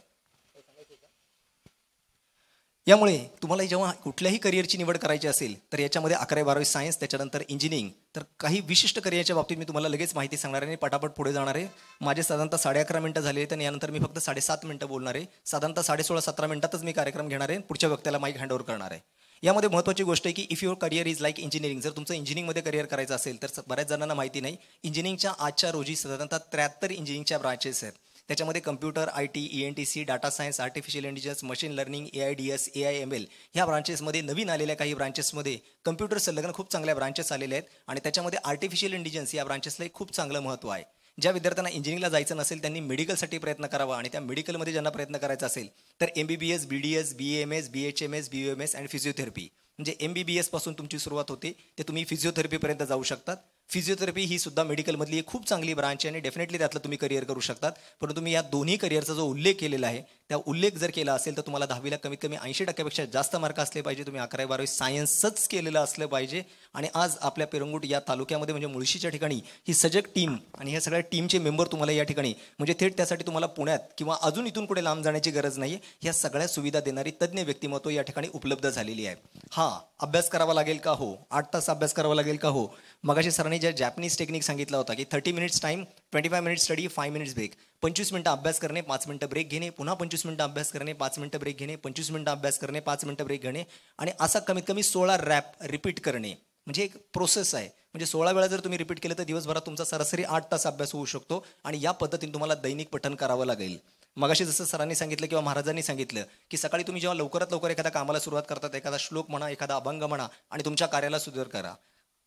यामुळे तुम्हाला जेव्हा कुठल्याही करिअरची निवड करायची असेल तर याच्यामध्ये 11वी-12वी सायन्स, त्याच्यानंतर इंजिनिअरिंग, तर काही विशिष्ट करिअरच्या बाबतीत मी तुम्हाला लगेच माहिती सांगणार आहे आणि पटापट पुढे जाणार आहे. माझे साधारणतः 11:30 मिनिटं झाले आहेत आणि यानंतर मी फक्त 7.5 मिनिटं बोलणार आहे. साधारणतः 16-17 मिनिटातच मी कार्यक्रम घेणार आहे, पुढच्या व्यक्तीला माईक हँडओव्हर करणार आहे. यामध्ये महत्त्वाची गोष्ट आहे की if your career is like engineering, जर तुमचं इंजिनिअरिंगमध्ये करिअर करायचं असेल तर बऱ्याच जणांना माहिती नाही, इंजिनिअरिंगच्या आजच्या रोजी साधारणतः 73 इंजिनिअरिंगच्या ब्रांचेस आहेत. त्याच्यामध्ये computer, IT, ENTC, data science, artificial intelligence, machine learning, AIDS, AI/ML ह्या ब्रांचेसमध्ये नवीन आलेल्या काही ब्रांचेसमध्ये कम्प्युटर संलग्न खूप चांगल्या ब्रांचेस आलेल्या आहेत आणि त्याच्यामध्ये आर्टिफिशियल इंटेलिजन्स या ब्रांचेसला खूप चांगलं महत्त्व आहे. ज्या विद्यार्थ्यांना इंजिनिअरिंगला जायचं नसेल त्यांनी मेडिकलसाठी प्रयत्न करावा आणि त्या मेडिकलमध्ये ज्यांना प्रयत्न करायचा असेल तर MBBS, BDS, BAMS, BHMS, BUMS आणि फिजिओथेरपी, म्हणजे MBBS पासून तुमची सुरुवात होते ते तुम्ही फिजिओथेरपीपर्यंत जाऊ शकतात. फिजिओथेरपी ही सुद्धा मेडिकलमधली एक खूप चांगली ब्रांच आहे आणि डेफिनेटली त्यातलं तुम्ही करिअर करू शकतात. परंतु तुम्ही या दोन्ही करिअरचा जो उल्लेख केलेला आहे त्या उल्लेख जर केला असेल तर तुम्हाला 10वीला कमीत कमी 80% जास्त मार्क असले पाहिजे. तुम्ही 11वी-12वी सायन्सच केलेलं असलं पाहिजे. आणि आज आपल्या पेरंगुट या तालुक्यामध्ये म्हणजे मुळशीच्या ठिकाणी ही सजग टीम आणि ह्या सगळ्या टीमचे मेंबर तुम्हाला या ठिकाणी म्हणजे थेट त्यासाठी तुम्हाला पुण्यात किंवा अजून इथून कुठे लांब जाण्याची गरज नाही. ह्या सगळ्या सुविधा देणारी तज्ज्ञ व्यक्तिमत्व या ठिकाणी उपलब्ध झालेली आहे. हां, अभ्यास करावा लागेल का? हो. 8 तास अभ्यास करावा लागेल का? हो. मगाशी सरांनी ज्या जॅपनीज टेक्निक सांगितला होता की 30 minutes time, 25 minutes study, 5 minutes break. 25 मिनिटं अभ्यास करणे, 5 मिनिटं ब्रेक घेणे, पुन्हा 25 मिनिटं अभ्यास करणे, 5 मिनिटं ब्रेक घेणे, 25 मिनिटं अभ्यास करणे, 5 मिनिटं ब्रेक घेणे आणि असा कमीत कमी 16 रॅप रिपीट करणे. म्हणजे एक प्रोसेस आहे. म्हणजे 16 वेळा जर तुम्ही रिपीट केलं तर दिवसभरात तुमचा सरासरी 8 तास अभ्यास होऊ शकतो आणि या पद्धतीने तुम्हाला दैनिक पठण करावं लागेल. मगाशी जसं सरांनी सांगितलं किंवा महाराजांनी सांगितलं की सकाळी तुम्ही जेव्हा लवकरात लवकर एखाद्या कामाला सुरुवात करतात, एखादा श्लोक म्हणा, एखादा अभंग म्हणा आणि तुमच्या कार्याला सुधार करा.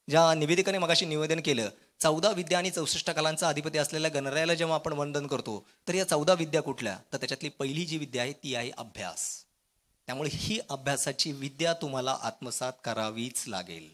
ज्या निवेदिकाने मगाशी निवेदन केलं, 14 विद्या आणि 64 कलांचा अधिपती असलेल्या गणरायाला जेव्हा आपण वंदन करतो तर या 14 विद्या कुठल्या? तर त्याच्यातली पहिली जी विद्या आहे ती आहे अभ्यास. त्यामुळे ही अभ्यासाची विद्या तुम्हाला आत्मसात करावीच लागेल.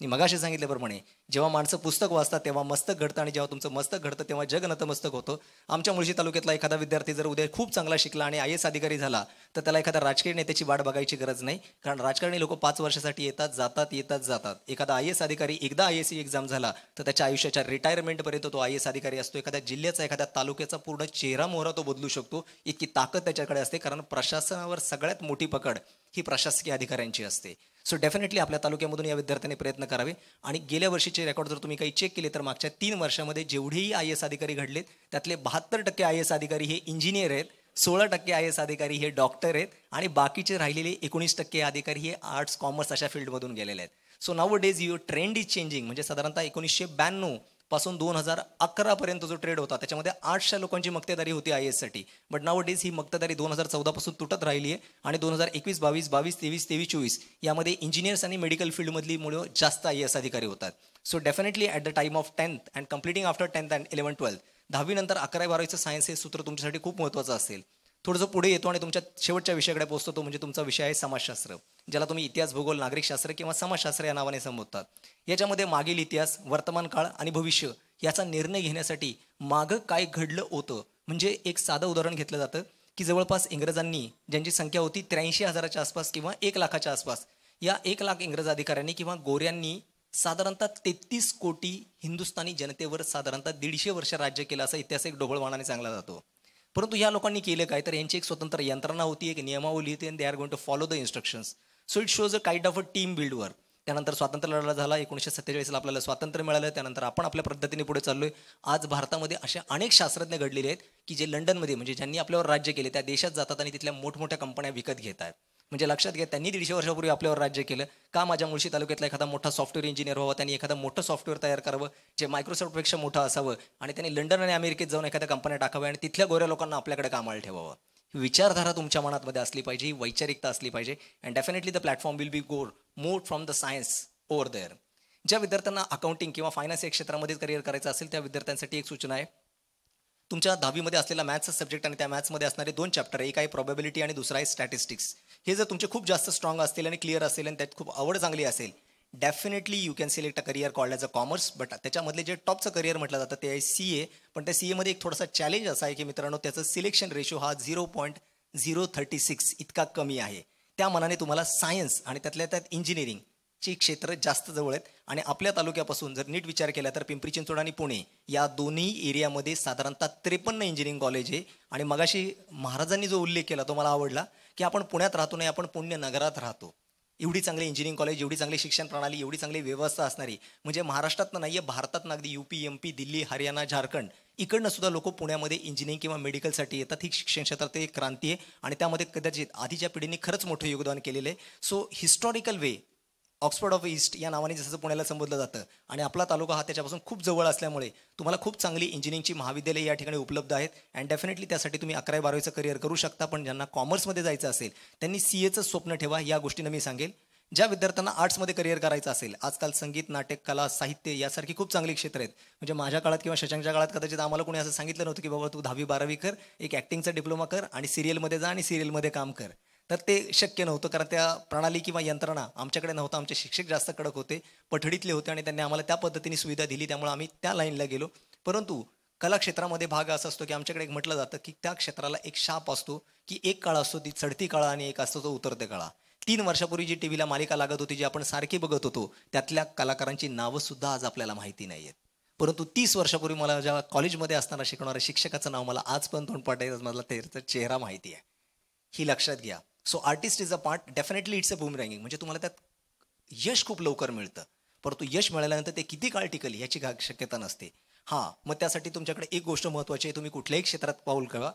मी मगाशी सांगितल्याप्रमाणे जेव्हा माणसं पुस्तक वाचतात तेव्हा मस्तक घडतं आणि जेव्हा तुमचं मस्तक घडतं तेव्हा जग नतमस्तक होतं. आमच्या मुळशी तालुक्यातला एखादा विद्यार्थी जर उद्या खूप चांगला शिकला आणि IAS अधिकारी झाला तर त्याला एखादा राजकीय नेत्याची वाट बघायची गरज नाही. कारण राजकारणी लोक 5 वर्षासाठी येतात जातात. एखादा IAS अधिकारी एकदा IAS एक्झाम झाला तर त्याच्या आयुष्याच्या रिटायरमेंटपर्यंत तो IAS अधिकारी असतो. एखाद्या जिल्ह्याचा, एखाद्या तालुक्याचा पूर्ण चेहरा मोहरा तो बदलू शकतो. इतकी ताकद त्याच्याकडे असते. कारण प्रशासनावर सगळ्यात मोठी पकड ही प्रशासकीय अधिकाऱ्यांची असते. सो डेफिनेटली आपल्या तालुक्यामधून या विद्यार्थ्यांनी प्रयत्न करावे. आणि गेल्या वर्षीचे रेकॉर्ड जर तुम्ही काही चेक केले तर मागच्या 3 वर्षामध्ये जेवढेही IAS अधिकारी घडलेत त्यातले 72% IAS अधिकारी हे इंजिनियर आहेत, 16% IAS अधिकारी हे डॉक्टर आहेत आणि बाकीचे राहिलेले 19% अधिकारी हे आर्ट्स, कॉमर्स अशा फील्डमधून गेलेले आहेत. So now days your trend is changing. म्हणजे साधारणतः 1992 पासून 2011 पर्यंत जो ट्रेड होता त्याच्यामध्ये 800 लोकांची मक्तेदारी होती IAS साठी. बट नाउ डेज ही मक्तेदारी 2014 पासून तुटत राहिली आहे आणि 2021, 22, 23, 24 यामध्ये इंजिनियर्स आणि मेडिकल फील्डमधली मुलं जास्त IAS अधिकारी होतात. So definitely at the time of 10th and completing after 10th and 11th 12th 10वी नंतर 11वी-12वीचं सायन्स हे सूत्र तुमच्यासाठी खूप महत्त्वाचं असेल. थोडंसं पुढे येतो आणि तुमच्या शेवटच्या विषयाकडे पोहोचतो. तो म्हणजे तुमचा विषय आहे समाजशास्त्र, ज्याला तुम्ही इतिहास, भूगोल, नागरिकशास्त्र किंवा समाजशास्त्र या नावाने संबोधतात. याच्यामध्ये मागील इतिहास, वर्तमान काळ आणि भविष्य याचा निर्णय घेण्यासाठी मागं काय घडलं होतं. म्हणजे एक साधं उदाहरण घेतलं जातं की जवळपास इंग्रजांनी, ज्यांची संख्या होती 83,000च्या आसपास किंवा 1 लाखाच्या आसपास, या 1 लाख इंग्रज अधिकाऱ्यांनी किंवा गोऱ्यांनी साधारणतः 33 कोटी हिंदुस्थानी जनतेवर साधारणतः 150 वर्ष राज्य केलं असा इतिहास एक ढोबळमानाने सांगला जातो. परंतु या लोकांनी केलं काय तर यांची एक स्वतंत्र यंत्रणा होती, एक नियमावली होती आणि they are going to follow the instructions. So it shows a kind of a team build work. त्यानंतर स्वातंत्र्य लढा झाला, 1947ला आपल्याला स्वातंत्र्य मिळालं. त्यानंतर आपण आपल्या पद्धतीने पुढे चाललोय. आज भारतामध्ये अशा अनेक शास्त्रज्ञ घडलेले आहेत की जे लंडनमध्ये म्हणजे ज्यांनी आपल्यावर राज्य केले त्या देशात जातात आणि तिथल्या मोठमोठ्या कंपन्या विकत घेत आहेत. म्हणजे लक्षात घ्या, त्यांनी 150 वर्षापूर्वी आपल्यावर राज्य केलं का? माझ्या मुळशी तालुक्यातला एखादा मोठा सॉफ्टवेअर इंजिनियर व्हावा, त्यांनी एखादा मोठं सॉफ्टवेअर तयार करावं जे मायक्रोसॉफ्टपेक्षा मोठं असावं आणि त्यांनी लंडन आणि अमेरिकेत जाऊन एखाद्या कंपन्या टाकाव्या आणि तिथल्या गोऱ्या लोकांना आपल्याकडे कामाला ठेवावं. विचारधारा तुमच्या मनातमध्ये असली पाहिजे, ही वैचारिकता असली पाहिजे. And definitely the platform will be gore more from the science over there. ज्या विद्यार्थ्यांना अकाउंटिंग किंवा फायनान्स या क्षेत्रामध्ये करिअर करायचं असेल त्या विद्यार्थ्यांसाठी एक सूचना आहे. तुमच्या 10वीमध्ये असलेला मॅथ्सचा सब्जेक्ट आणि त्या मॅथ्समध्ये असणारे 2 चॅप्टर, एक आहे प्रोबॅबिलिटी आणि दुसरा आहे स्टॅटिस्टिक्स. हे जर तुमचे खूप जास्त स्ट्रॉंग असतील आणि क्लिअर असेल आणि त्यात खूप आवड चांगली असेल, definitely you can select a career called as a commerce. But त्याच्यामधले जे टॉपचं करिअर म्हटलं जातं ते आहे CA. पण त्या CA मध्ये एक थोडासा चॅलेंज असा आहे की मित्रांनो, त्याचं सिलेक्शन रेशो हा 0.036 इतका कमी आहे. त्या मनाने तुम्हाला सायन्स आणि त्यातल्या त्यात इंजिनिअरिंग ची क्षेत्र जास्त जवळ आहेत. आणि आपल्या तालुक्यापासून जर नीट विचार केला तर पिंपरी चिंचवड आणि पुणे या दोन्ही एरियामध्ये साधारणतः 53 इंजिनिअरिंग कॉलेज आहे. आणि मगाशी महाराजांनी जो उल्लेख केला तो मला आवडला की आपण पुण्यात राहतो नाही, आपण पुण्यनगरात राहतो. एवढी चांगली इंजिनिअरिंग कॉलेज, एवढी चांगली शिक्षण प्रणाली, एवढी चांगली व्यवस्था असणारी म्हणजे महाराष्ट्रात नाही आहे, भारतात अगदी UP, MP, दिल्ली, हरियाणा, झारखंड इकडनं सुद्धा लोक पुण्यामध्ये इंजिनिअरिंग किंवा मेडिकलसाठी येतात. ही शिक्षण क्षेत्रात एक क्रांती आहे आणि त्यामध्ये कदाचित आधीच्या पिढीने खरंच मोठं योगदान केलेलं आहे. So historical way Oxford of east या नावाने जसं पुण्याला संबोधलं जातं आणि आपला तालुका हा त्याच्यापासून खूप जवळ असल्यामुळे तुम्हाला खूप चांगली इंजिनिअरिंगची महाविद्यालय या ठिकाणी उपलब्ध आहेत. अँड डेफिनेटली त्यासाठी तुम्ही 11वी-12वीचं करिअर करू शकता. पण ज्यांना कॉमर्समध्ये जायचं असेल त्यांनी CAचं स्वप्न ठेवा. या गोष्टीनं मी सांगेल. ज्या विद्यार्थ्यांना आर्ट्समध्ये करिअर करायचं असेल, आजकाल संगीत, नाटक, कला, साहित्य यासारखी खूप चांगली क्षेत्र आहेत. म्हणजे माझ्या काळात किंवा शशांकच्या काळात कदाचित आम्हाला कोणी असं सांगितलं नव्हतं की बाबा तू 10वी-12वी कर, एक ॲक्टिंगचा डिप्लोमा कर आणि सिरियलमध्ये जा आणि सिरियलमध्ये काम कर. तर ते शक्य नव्हतं, कारण त्या प्रणाली किंवा यंत्रणा आमच्याकडे नव्हता. आमचे शिक्षक जास्त कडक होते, पठडीतले होते आणि त्यांनी आम्हाला त्या पद्धतीने सुविधा दिली, त्यामुळे आम्ही त्या लाईनला गेलो. परंतु कला क्षेत्रामध्ये भाग असा असतो की आमच्याकडे एक म्हटलं जातं की त्या क्षेत्राला एक शाप असतो, की एक काळ असतो ती चढती काळा आणि एक असतो तो उतरते काळा. 3 वर्षापूर्वी जी टीव्हीला मालिका लागत होती, जी आपण सारखी बघत होतो, त्यातल्या कलाकारांची नावं सुद्धा आज आपल्याला माहिती नाहीयेत. परंतु 30 वर्षापूर्वी मला ज्या कॉलेजमध्ये असताना शिकवणाऱ्या शिक्षकाचं नाव मला आज पण तोंडपाठ आहे, मला त्याचा चेहरा माहिती आहे. ही लक्षात घ्या. So artist is a part, definitely it's a boomeranging. म्हणजे तुम्हाला त्यात यश खूप लवकर मिळतं, परंतु यश मिळाल्यानंतर ते किती काळ टिकल याची शक्यता नसते. हां, मग त्यासाठी तुमच्याकडे एक गोष्ट महत्त्वाची आहे, तुम्ही कुठल्याही क्षेत्रात पाऊल ठेवा.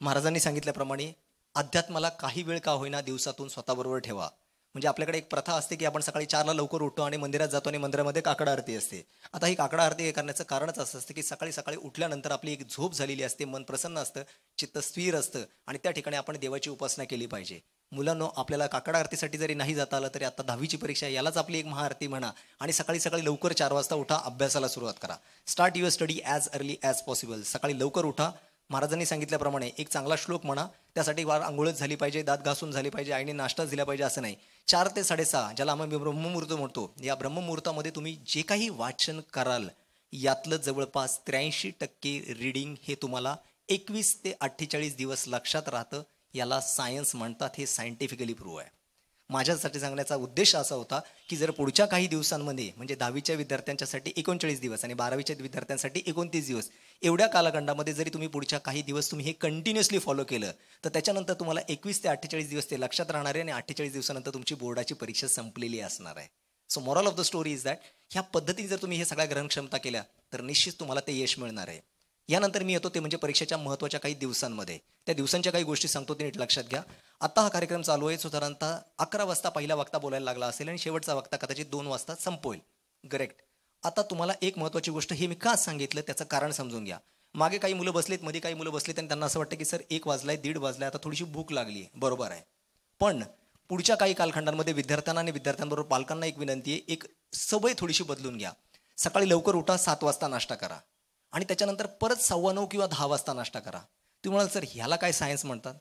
महाराजांनी सांगितल्याप्रमाणे अध्यात्माला काही वेळ का होईना दिवसातून स्वतःबरोबर ठेवा. म्हणजे आपल्याकडे एक प्रथा असते की आपण सकाळी 4ला लवकर उठतो आणि मंदिरात जातो आणि मंदिरामध्ये काकडा आरती असते. आता ही काकडा आरती करण्याचं कारणच असं असतं की सकाळी सकाळी उठल्यानंतर आपली एक झोप झालेली असते, मन प्रसन्न असतं, चित्त स्थिर असतं आणि त्या ठिकाणी आपण देवाची उपासना केली पाहिजे. मुलांनो, आपल्याला काकडा आरतीसाठी जरी नाही जाता आलं तरी आता 10वीची परीक्षा, यालाच आपली एक महाआरती म्हणा आणि सकाळी सकाळी लवकर 4 वाजता उठा, अभ्यासाला सुरुवात करा. Start your study as early as possible. सकाळी लवकर उठा. महाराजांनी सांगितल्याप्रमाणे एक चांगला श्लोक म्हणा, त्यासाठी वार आंघोळच झाली पाहिजे, दात घासून झाली पाहिजे, आईने नाश्ताच दिला पाहिजे असं नाही. 4 ते 6:30 ज्याला आम्ही ब्रह्ममुहूर्त म्हणतो, या ब्रह्ममुहूर्तामध्ये तुम्ही जे काही वाचन कराल यातलं जवळपास 83% रीडिंग हे तुम्हाला 21 ते 48 दिवस लक्षात राहतं. याला सायन्स म्हणतात, हे सायंटिफिकली प्रूव्ह आहे. माझ्यासाठी सांगण्याचा उद्देश असा होता की जर पुढच्या काही दिवसांमध्ये, म्हणजे 10वीच्या विद्यार्थ्यांच्यासाठी 39 दिवस आणि 12वीच्या विद्यार्थ्यांसाठी 29 दिवस, एवढ्या कालखंडामध्ये जरी तुम्ही पुढच्या काही दिवस तुम्ही हे कंटिन्युअसली फॉलो केलं तर त्याच्यानंतर तुम्हाला 21 ते 48 दिवस ते लक्षात राहणार आहे आणि 48 दिवसानंतर तुमची बोर्डाची परीक्षा संपलेली असणार आहे. So moral of the story is that ह्या पद्धतीने जर तुम्ही हे सगळ्या ग्रहणक्षमता केल्या तर निश्चित तुम्हाला ते यश मिळणार आहे. यानंतर मी येतो ते म्हणजे परीक्षेच्या महत्त्वाच्या काही दिवसांमध्ये. त्या दिवसांच्या काही गोष्टी सांगतो, ते नीट लक्षात घ्या. आता हा कार्यक्रम चालू आहे, साधारणतः 11 वाजता पहिला वक्ता बोलायला लागला असेल आणि शेवटचा वक्ता कदाचित 2 वाजता संपवेल. करेक्ट. आता तुम्हाला एक महत्त्वाची गोष्ट हे मी का सांगितलं त्याचं कारण समजून घ्या. मागे काही मुलं बसलीत, मध्ये काही मुलं बसलीत आणि त्यांना असं वाटतं की सर 1 वाजलाय, 1:30 वाजलाय, आता थोडीशी भूक लागली आहे. बरोबर आहे, पण पुढच्या काही कालखंडांमध्ये विद्यार्थ्यांना आणि विद्यार्थ्यांबरोबर पालकांना एक विनंती आहे, एक सवय थोडीशी बदलून घ्या. सकाळी लवकर उठा, 7 वाजता नाश्ता करा आणि त्याच्यानंतर परत 9:15 किंवा 10 वाजता नाश्ता करा. तुम्ही म्हणाल सर ह्याला काय सायन्स म्हणतात?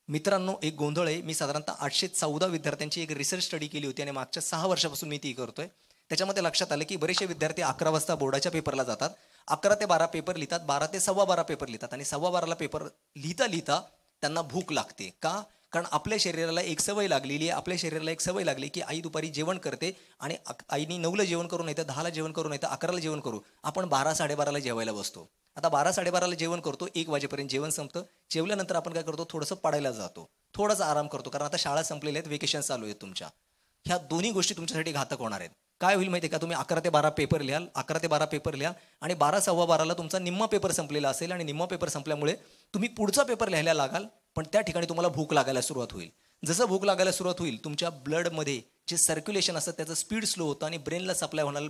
मित्रांनो, एक गोंधळ आहे. मी साधारणतः 814 विद्यार्थ्यांची एक रिसर्च स्टडी केली होती आणि मागच्या 6 वर्षापासून मी ती करतोय. त्याच्यामध्ये लक्षात आलं की बरेचसे विद्यार्थी 11 वाजता बोर्डाच्या पेपरला जातात, 11 ते 12 पेपर लिहितात, 12 ते 12:15 पेपर लिहितात आणि 12:15ला पेपर लिहिता लिहिता त्यांना भूक लागते. का? कारण आपल्या शरीराला एक सवय लागलेली आहे, आपल्या शरीराला एक सवय लागली की आई दुपारी जेवण करते आणि आईनी 9ला जेवण करू, नाही तर 10ला जेवण करू, नाही तर 11ला जेवण करू, आपण 12-12:30ला जेवायला बसतो. आता 12-12:30ला जेवण करतो, 1 वाजेपर्यंत जेवण संपतं. जेवल्यानंतर आपण काय करतो, थोडंसं पडायला जातो, थोडासा आराम करतो, कारण आता शाळा संपलेल्या आहेत, वेकेशन चालू आहेत तुमच्या. ह्या दोन्ही गोष्टी तुमच्यासाठी घातक होणार आहेत. काय होईल माहिती आहे का, तुम्ही 11 ते 12 पेपर लिहाल, 11 ते 12 पेपर लिहा आणि 12-12:15ला तुमचा निम्मा पेपर संपलेला असेल आणि निम्मा पेपर संपल्यामुळे तुम्ही पुढचा पेपर लिहायला लागाल, पण त्या ठिकाणी तुम्हाला भूक लागायला सुरुवात होईल. जसं भूक लागायला सुरुवात होईल, तुमच्या ब्लडमध्ये जे सर्क्युलेशन असतं त्याचं स्पीड स्लो होतं आणि ब्रेनला सप्लाय होणार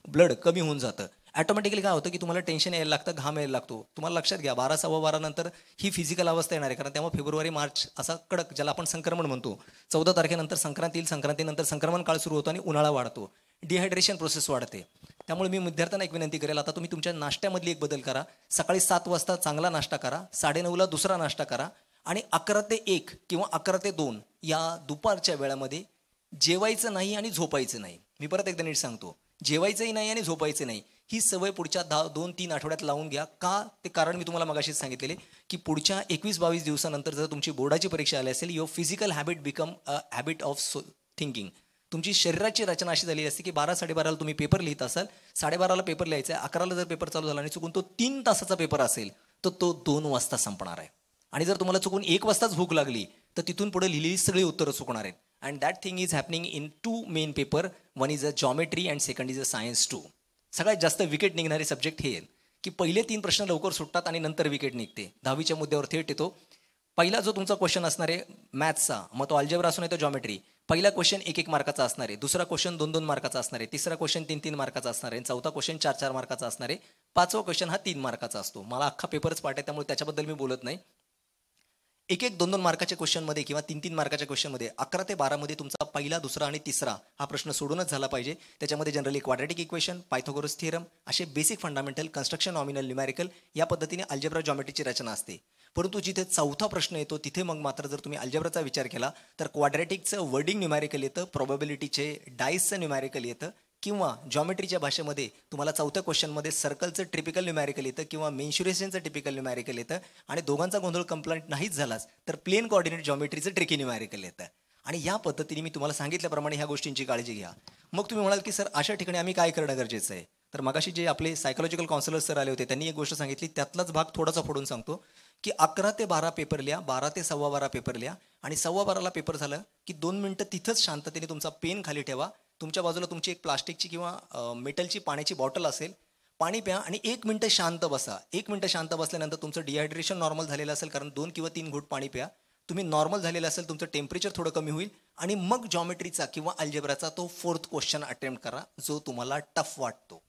ब्लड कमी होऊन जातं. ऑटोमॅटिकली काय होतं की तुम्हाला टेन्शन यायला लागतं, घाम यायला लागतो. तुम्हाला लक्षात घ्या, 12-12:15 नंतर ही फिजिकल अवस्था येणार आहे, कारण तेव्हा फेब्रुवारी मार्च असा कडक, ज्याला आपण संक्रमण म्हणतो, 14 तारखेनंतर संक्रांती येईल, संक्रांतीनंतर संक्रमण काळ सुरू होतो आणि उन्हाळा वाढतो, डिहायड्रेशन प्रोसेस वाढते. त्यामुळे मी विद्यार्थ्यांना एक विनंती करेल, आता तुम्ही तुमच्या नाश्त्यामधली एक बदल करा. सकाळी 7 वाजता चांगला नाश्ता करा, 9:30ला दुसरा नाश्ता करा आणि 11 ते 1 किंवा 11 ते 2 या दुपारच्या वेळामध्ये जेवायचं नाही आणि झोपायचं नाही. मी परत एकदा नीट सांगतो, जेवायचंही नाही आणि झोपायचं नाही. ही सवय पुढच्या 2-3 आठवड्यात लावून घ्या. का? ते कारण मी तुम्हाला मगाशीच सांगितलेले की पुढच्या 21-22 दिवसानंतर जर तुमची बोर्डाची परीक्षा आली असेल, your physical habit become a habit of thinking. तुमची शरीराची रचना अशी झालेली असते की 12-12:30ला तुम्ही पेपर लिहित असाल, 12:30ला पेपर लिहायचा आहे, 11ला जर पेपर चालू झाला आणि चुकून तो 3 तासाचा पेपर असेल तर तो 2 वाजता संपणार आहे. आणि जर तुम्हाला चुकून 1 वाजताच भूक लागली तर तिथून पुढे लिहिलेली सगळी उत्तरं चुकणार आहेत. And that thing is happening in 2 main paper. One is a geometry and second is a science 2. सगळ्यात जास्त विकेट निघणारे सब्जेक्ट हे आहेत की पहिले 3 प्रश्न लवकर सुटतात आणि नंतर विकेट निघते. 10वीच्या मुद्द्यावर थेट येतो. पहिला जो तुमचा क्वेश्चन असणार आहे मॅथ्सचा, मग तो अल्जेब्रा असू नाही तर जॉमेट्री, पहिला क्वेश्चन 1-1 मार्काचा असणार आहे, दुसरा क्वेश्चन 2-2 मार्काचा असणार आहे, तिसरा क्वेश्चन 3-3 मार्काचा असणार आहे, चौथा क्वेश्चन 4-4 मार्काचा असणार आहे, 5वा क्वेश्चन हा 3 मार्काचा असतो. मला अख्खा पेपरच पाठ आहे त्यामुळे त्याच्याबद्दल मी बोलत नाही. 1-1, 2-2 मार्काच्या क्वेश्चनमध्ये किंवा 3-3 मार्काच्या क्वेश्चनमध्ये 11 ते 12मध्ये तुमचा पहिला, दुसरा आणि तिसरा हा प्रश्न सोडूनच झाला पाहिजे. त्याच्यामध्ये generally quadratic equation, Pythagoras theorem असे बेसिक फंडामेंटल, कन्स्ट्रक्शन, नॉमिनल, न्यूमॅरिकल या पद्धतीने अल्जेब्रा जॉमेट्रीची रचना असते. परंतु जिथे चौथा प्रश्न येतो तिथे मग मात्र जर तुम्ही अल्जेब्राचा विचार केला तर क्वाड्रॅटिकचं वर्डिंग न्यूमॅरिकल येतं, प्रोबॅबिलिटीचे डाईसचं न्यूमॅरिकल येतं, किंवा जॉमेट्रीच्या भाषेमध्ये तुम्हाला चौथ्या क्वेश्चनमध्ये सर्कलचं टिपिकल न्यूमॅरिकल येतं किंवा मेन्शुरेशनचं टिपिकल न्यूमॅरिकल येतं. आणि दोघांचा गोंधळ कंप्लीट नाहीच झालाच तर प्लेन कोऑर्डिनेट जॉमेट्रीचं ट्रिकी न्यूमॅरिकल येतं. आणि या पद्धतीने मी तुम्हाला सांगितल्याप्रमाणे ह्या गोष्टींची काळजी घ्या. मग तुम्ही म्हणाल की सर अशा ठिकाणी आम्ही काय करणं गरजेचं आहे. तर मगाशी जे आपले सायकोलॉजिकल काउन्सिलर सर आले होते त्यांनी एक गोष्ट सांगितली, त्यातलाच भाग थोडासा फोडून सांगतो की 11 ते 12 पेपर लिहा, 12 ते 12:15 पेपर लिहा, आणि 12:15ला पेपर झालं की 2 मिनिटं तिथंच शांततेने तुमचा पेन खाली ठेवा, तुमच्या बाजूला तुमची एक प्लास्टिकची किंवा मेटलची पाण्याची बॉटल असेल, पाणी प्या आणि 1 मिनिटं शांत बसा. 1 मिनिटं शांत बसल्यानंतर तुमचं डिहायड्रेशन नॉर्मल झालेलं असेल, कारण 2 किंवा 3 घोट पाणी प्या. तुम्ही नॉर्मल झालेलं असेल, तुमचं टेम्परेचर थोडं कमी होईल, आणि मग जॉमेट्रीचा किंवा अल्जेब्राचा तो 4th क्वेश्चन अटेम्प्ट करा जो तुम्हाला टफ वाटतो.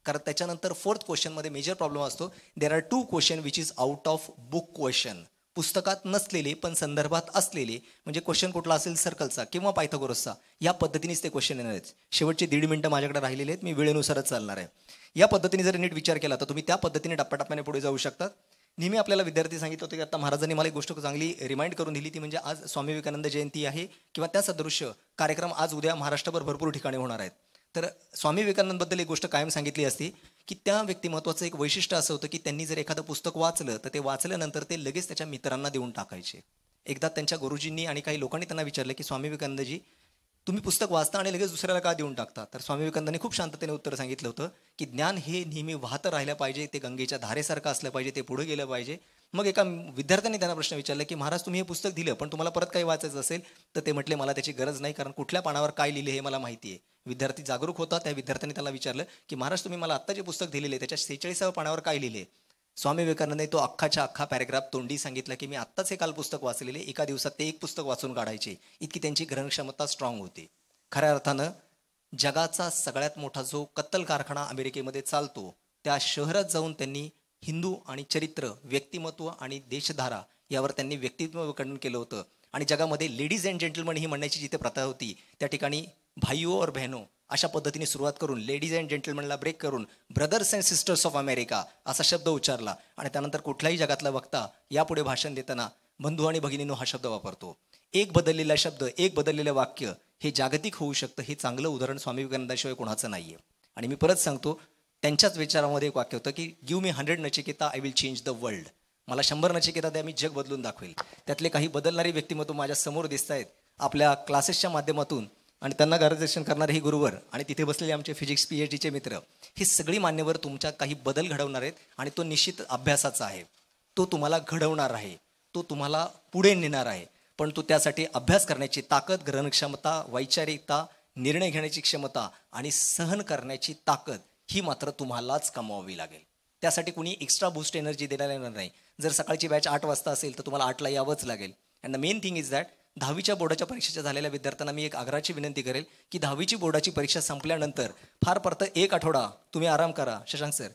कारण त्याच्यानंतर 4th क्वेश्चनमध्ये मेजर प्रॉब्लेम असतो. There are 2 question which is out of book question, पुस्तकात नसलेले पण संदर्भात असलेले. म्हणजे क्वेश्चन कुठला असेल, सर्कलचा किंवा पायथागोरसचा, या पद्धतीनेच ते क्वेश्चन येणार आहेत. शेवटचे 1.5 मिनिटं माझ्याकडे राहिलेले आहेत, मी वेळेनुसारच चालणार आहे. या पद्धतीने जर नीट विचार केला तर तुम्ही त्या पद्धतीने टप्प्याटप्प्याने पुढे जाऊ शकतात. नेहमी आपल्याला विद्यार्थी सांगितलं होतं की आता महाराजांनी मला एक गोष्ट चांगली रिमाइंड करून दिली, ती म्हणजे आज स्वामी विवेकानंद जयंती आहे किंवा त्या सदृश्य कार्यक्रम आज उद्या महाराष्ट्रभर भरपूर ठिकाणी होणार आहेत. तर स्वामी विवेकानंदबद्दल एक गोष्ट कायम सांगितली असती की त्या व्यक्तिमत्वाचं एक वैशिष्ट्य असं होतं की त्यांनी जर एखादं पुस्तक वाचलं तर ते वाचल्यानंतर ते लगेच त्याच्या मित्रांना देऊन टाकायचे. एकदा त्यांच्या गुरुजींनी आणि काही लोकांनी त्यांना विचारलं की स्वामी विवेकानंदजी, तुम्ही पुस्तक वाचता आणि लगेच दुसऱ्याला का देऊन टाकता. तर स्वामी विवेकानंदांनी खूप शांततेने उत्तर सांगितलं होतं की ज्ञान हे नेहमी वाहतं राहिलं पाहिजे, ते गंगेच्या धारेसारखं असलं पाहिजे, ते पुढे गेलं पाहिजे. मग एका विद्यार्थ्यांनी त्यांना प्रश्न विचारला की महाराज तुम्ही हे पुस्तक दिलं पण तुम्हाला परत काही वाचायचं असेल तर ते म्हटले मला त्याची गरज नाही, कारण कुठल्या पानावर काय लिहिले हे मला माहिती आहे. विद्यार्थी जागरूक होता, त्या विद्यार्थ्यांनी त्याला विचारलं की महाराज तुम्ही मला आत्ता जे पुस्तक दिलेले त्याच्या 46व्या पानावर काय लिहिले. स्वामी विवेकानंदने तो अख्खाच्या अख्खा पॅरेग्राफ तोंडी सांगितला की मी आत्ताच हे काल पुस्तक वाचलेले, एका दिवसात ते एक पुस्तक वाचून काढायचे, इतकी त्यांची ग्रहणक्षमता स्ट्रॉंग होती. खऱ्या अर्थानं जगाचा सगळ्यात मोठा जो कत्तल कारखाना अमेरिकेमध्ये चालतो त्या शहरात जाऊन त्यांनी हिंदू आणि चरित्र, व्यक्तिमत्व आणि देशधारा यावर त्यांनी व्यक्तित्व खंडन केलं होतं. आणि जगामध्ये लेडीज अँड जेंटलमन ही म्हणण्याची जिथे प्रथा होती त्या ठिकाणी भाईओ और बहनो अशा पद्धतीने सुरुवात करून लेडीज अँड जेंटलमनला ब्रेक करून brothers and sisters of America असा शब्द उच्चारला. आणि त्यानंतर कुठल्याही जगातला वक्ता यापुढे भाषण देताना बंधू आणि भगिनींनो हा शब्द वापरतो. एक बदललेला शब्द, एक बदललेलं वाक्य हे जागतिक होऊ शकतं, हे चांगलं उदाहरण स्वामी विवेकानंदाशिवाय कोणाचं नाही आहे. आणि मी परत सांगतो, त्यांच्याच विचारामध्ये एक वाक्य होतं की give me 100 Nachiketa I will change the world. मला 100 नचिकेता द्या, मी जग बदलून दाखवेल. त्यातले काही बदलणारी व्यक्तिमत्व माझ्या समोर दिसत आहेत आपल्या क्लासेसच्या माध्यमातून, आणि त्यांना मार्गदर्शन करणारे ही गुरुवर आणि तिथे बसलेले आमचे फिजिक्स PhDचे मित्र, हे सगळी मान्यवर तुमच्या काही बदल घडवणार आहेत. आणि तो निश्चित अभ्यासाचा आहे, तो तुम्हाला घडवणार आहे, तो तुम्हाला पुढे नेणार आहे. पण तो त्यासाठी अभ्यास करण्याची ताकद, ग्रहणक्षमता, वैचारिकता, निर्णय घेण्याची क्षमता आणि सहन करण्याची ताकद ही मात्र तुम्हालाच कमवावी लागेल. त्यासाठी कुणी एक्स्ट्रा बूस्ट एनर्जी देण्याला येणार नाही. जर सकाळची बॅच 8 वाजता असेल तर तुम्हाला 8ला यावंच लागेल. And the main thing is that 10वीच्या बोर्डाच्या परीक्षेच्या झालेल्या विद्यार्थ्यांना मी एक आग्रहाची विनंती करेल की 10वीची बोर्डाची परीक्षा संपल्यानंतर फार परत 1 आठवडा तुम्ही आराम करा. शशांक सर,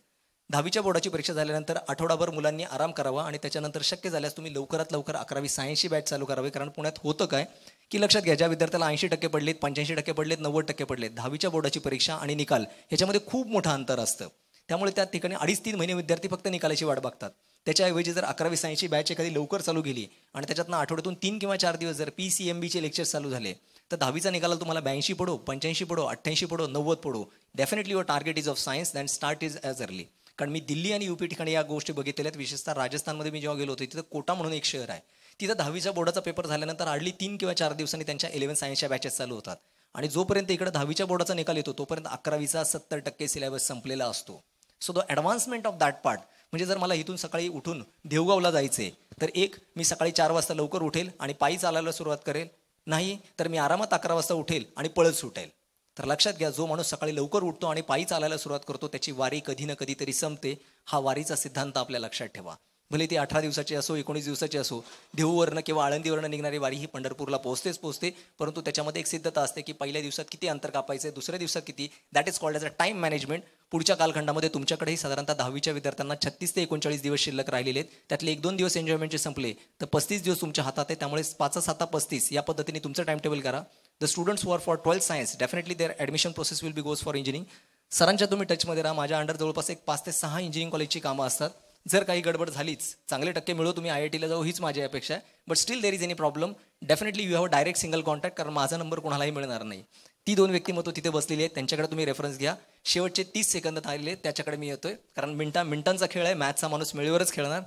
10वीच्या बोर्डाची परीक्षा झाल्यानंतर आठवडाभर मुलांनी आराम करावा आणि त्याच्यानंतर शक्य झाल्यास तुम्ही लवकरात लवकर 11वी सायन्सची बॅच चालू करावी. कारण पुण्यात होतं काय की लक्षात घ्या, ज्या विद्यार्थ्याला 80% पडलेत, 85% पडलेत, 90% पडलेत, 10वीच्या बोर्डाची परीक्षा आणि निकाल ह्याच्यामध्ये खूप मोठं अंतर असतं. त्यामुळे त्या ठिकाणी 2.5-3 महिने विद्यार्थी फक्त निकालाची वाट बघतात. त्याच्याऐवजी जर 11वी सायन्सची बॅच एखादी लवकर चालू केली आणि त्याच्यातनं आठवड्यातून 3 किंवा 4 दिवस जर PCMBचे लेक्चर्स चालू झाले तर 10वीचा निकालाला तुम्हाला 82 पडो, 85 पडो, 88 पडो, 90 पडो, definitely your target is of science than start is as early. कारण मी दिल्ली आणि UP ठिकाणी या गोष्टी बघितलेल्या आहेत. विशेषतः राजस्थानमध्ये मी जेव्हा गेलो होतो तिथं कोटा म्हणून एक शहर आहे, तिथं 10वीच्या बोर्डाचा पेपर झाल्यानंतर हार्डली 3 किंवा 4 दिवसांनी त्यांच्या 11 सायन्सच्या बॅचेस चालू होतात. आणि जोपर्यंत इकडे 10वीच्या बोर्डाचा निकाल येतो तोपर्यंत 11वीचा 70% सिलेबस संपलेला असतो. So the advancement of that part म्हणजे जर मला इथून सकाळी उठून देवगावला जायचं आहे तर मी सकाळी 4 वाजता लवकर उठेल आणि पायी चालायला सुरुवात करेल, नाही तर मी आरामात 11 वाजता उठेल आणि पळत सुटेल. तर लक्षात घ्या, जो माणूस सकाळी लवकर उठतो आणि पायी चालायला सुरुवात करतो त्याची वारी कधी ना कधीतरी संपते. हा वारीचा सिद्धांत आपल्या लक्षात ठेवा. भले ती 18 दिवसाची असो, 19 दिवसाची असो, देहूवरनं किंवा आळंदीवरनं निघणारी वारी ही पंढरपूरला पोहोचते. परंतु त्याच्यामध्ये एक सिद्धता असते की पहिल्या दिवसात किती अंतर कापायचं, दुसऱ्या दिवसात किती, that is called as a time management. पुढच्या कालखंडामध्ये तुमच्याकडेही साधारणतः 10वीच्या विद्यार्थ्यांना 36 ते 39 दिवस शिल्लक राहिलेले आहेत. त्यातले 1-2 दिवस एन्जॉयमेंटचे संपले तर 35 दिवस तुमच्या हातात आहे. त्यामुळे 5-7-35 या पद्धतीने तुमचं टाइम टेबल करा. The students who are for 12th science definitely their admission process will be goes for engineering. सरांच्या तुम्ही टचमध्ये राहा. माझ्या अंडर जवळपास एक 5 ते 6 इंजिनिअरिंग कॉलेजची कामं असतात. जर काही गडबड झालीच, चांगले टक्के मिळो, तुम्ही IIT ला जाऊ, हीच माझी अपेक्षा आहे. But still there is any problem, definitely you have direct single contact, कारण माझा नंबर कोणालाही मिळणार नाही. ती 2 व्यक्तिमत्व तिथे बसलेली आहेत, त्यांच्याकडे तुम्ही रेफरन्स घ्या. शेवटचे 30 सेकंद आलेले त्याच्याकडे मी येतोय, कारण मिनिटांचा खेळ आहे. मॅथचा माणूस मिळीवरच खेळणार.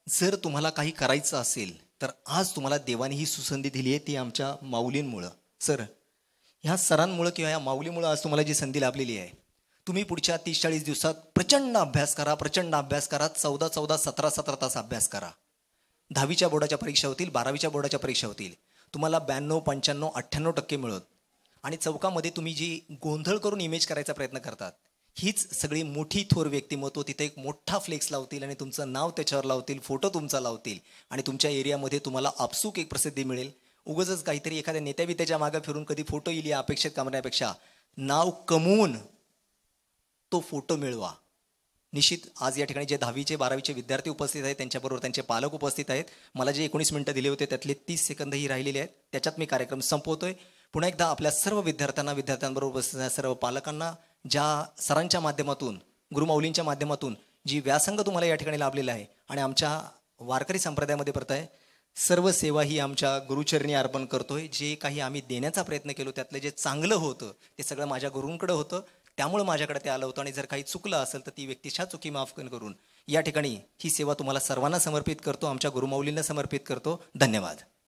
जर तुम्हाला काही करायचं असेल तर आज तुम्हाला देवाने ही सुसंधी दिली आहे, ती आमच्या माऊलींमुळं. सर, ह्या सरांमुळं किंवा ह्या माऊलीमुळं आज तुम्हाला जी संधी लाभलेली आहे. तुम्ही पुढच्या 30-40 दिवसात प्रचंड अभ्यास करा, 14-14, 17 तास अभ्यास करा. 10वीच्या बोर्डाच्या परीक्षा होतील, 12वीच्या बोर्डाच्या परीक्षा होतील. तुम्हाला 92, 95, 98% मिळत. आणि चौकामध्ये तुम्ही जी गोंधळ करून इमेज करायचा प्रयत्न करतात, हीच सगळी मोठी थोर व्यक्तिमत्व तिथे एक मोठा फ्लेक्स लावतील आणि तुमचं नाव त्याच्यावर लावतील, फोटो तुमचा लावतील आणि तुमच्या एरियामध्ये तुम्हाला आपसूक एक प्रसिद्धी मिळेल. उगाचच काहीतरी एखाद्या नेत्याबित्याच्या मागं फिरून कधी फोटो येईल या अपेक्षित करण्यापेक्षा नाव कमवून तो फोटो मिळवा. निश्चित आज या ठिकाणी जे 10वीचे 12वीचे विद्यार्थी उपस्थित आहेत, त्यांच्याबरोबर त्यांचे पालक उपस्थित आहेत. मला जे 19 मिनिटं दिले होते त्यातले 30 सेकंदही राहिलेले आहेत. त्याच्यात मी कार्यक्रम संपवतोय. पुन्हा एकदा आपल्या सर्व विद्यार्थ्यांबरोबर उपस्थित सर्व पालकांना, ज्या सरांच्या माध्यमातून, गुरुमाऊलींच्या माध्यमातून जी व्यासंग तुम्हाला या ठिकाणी लाभलेला आहे आणि आमच्या वारकरी संप्रदायामध्ये परत आहे, सर्व सेवा ही आमच्या गुरुचरणी अर्पण करतोय. जे काही आम्ही देण्याचा प्रयत्न केलो त्यातलं जे चांगलं होतं ते सगळं माझ्या गुरूंकडे होतं, त्यामुळे माझ्याकडे ते आलं होतं. आणि जर काही चुकलं असेल तर ती व्यक्तिशः चुकी माफ करून या ठिकाणी ही सेवा तुम्हाला सर्वांना समर्पित करतो, आमच्या गुरुमाऊलींना समर्पित करतो. धन्यवाद.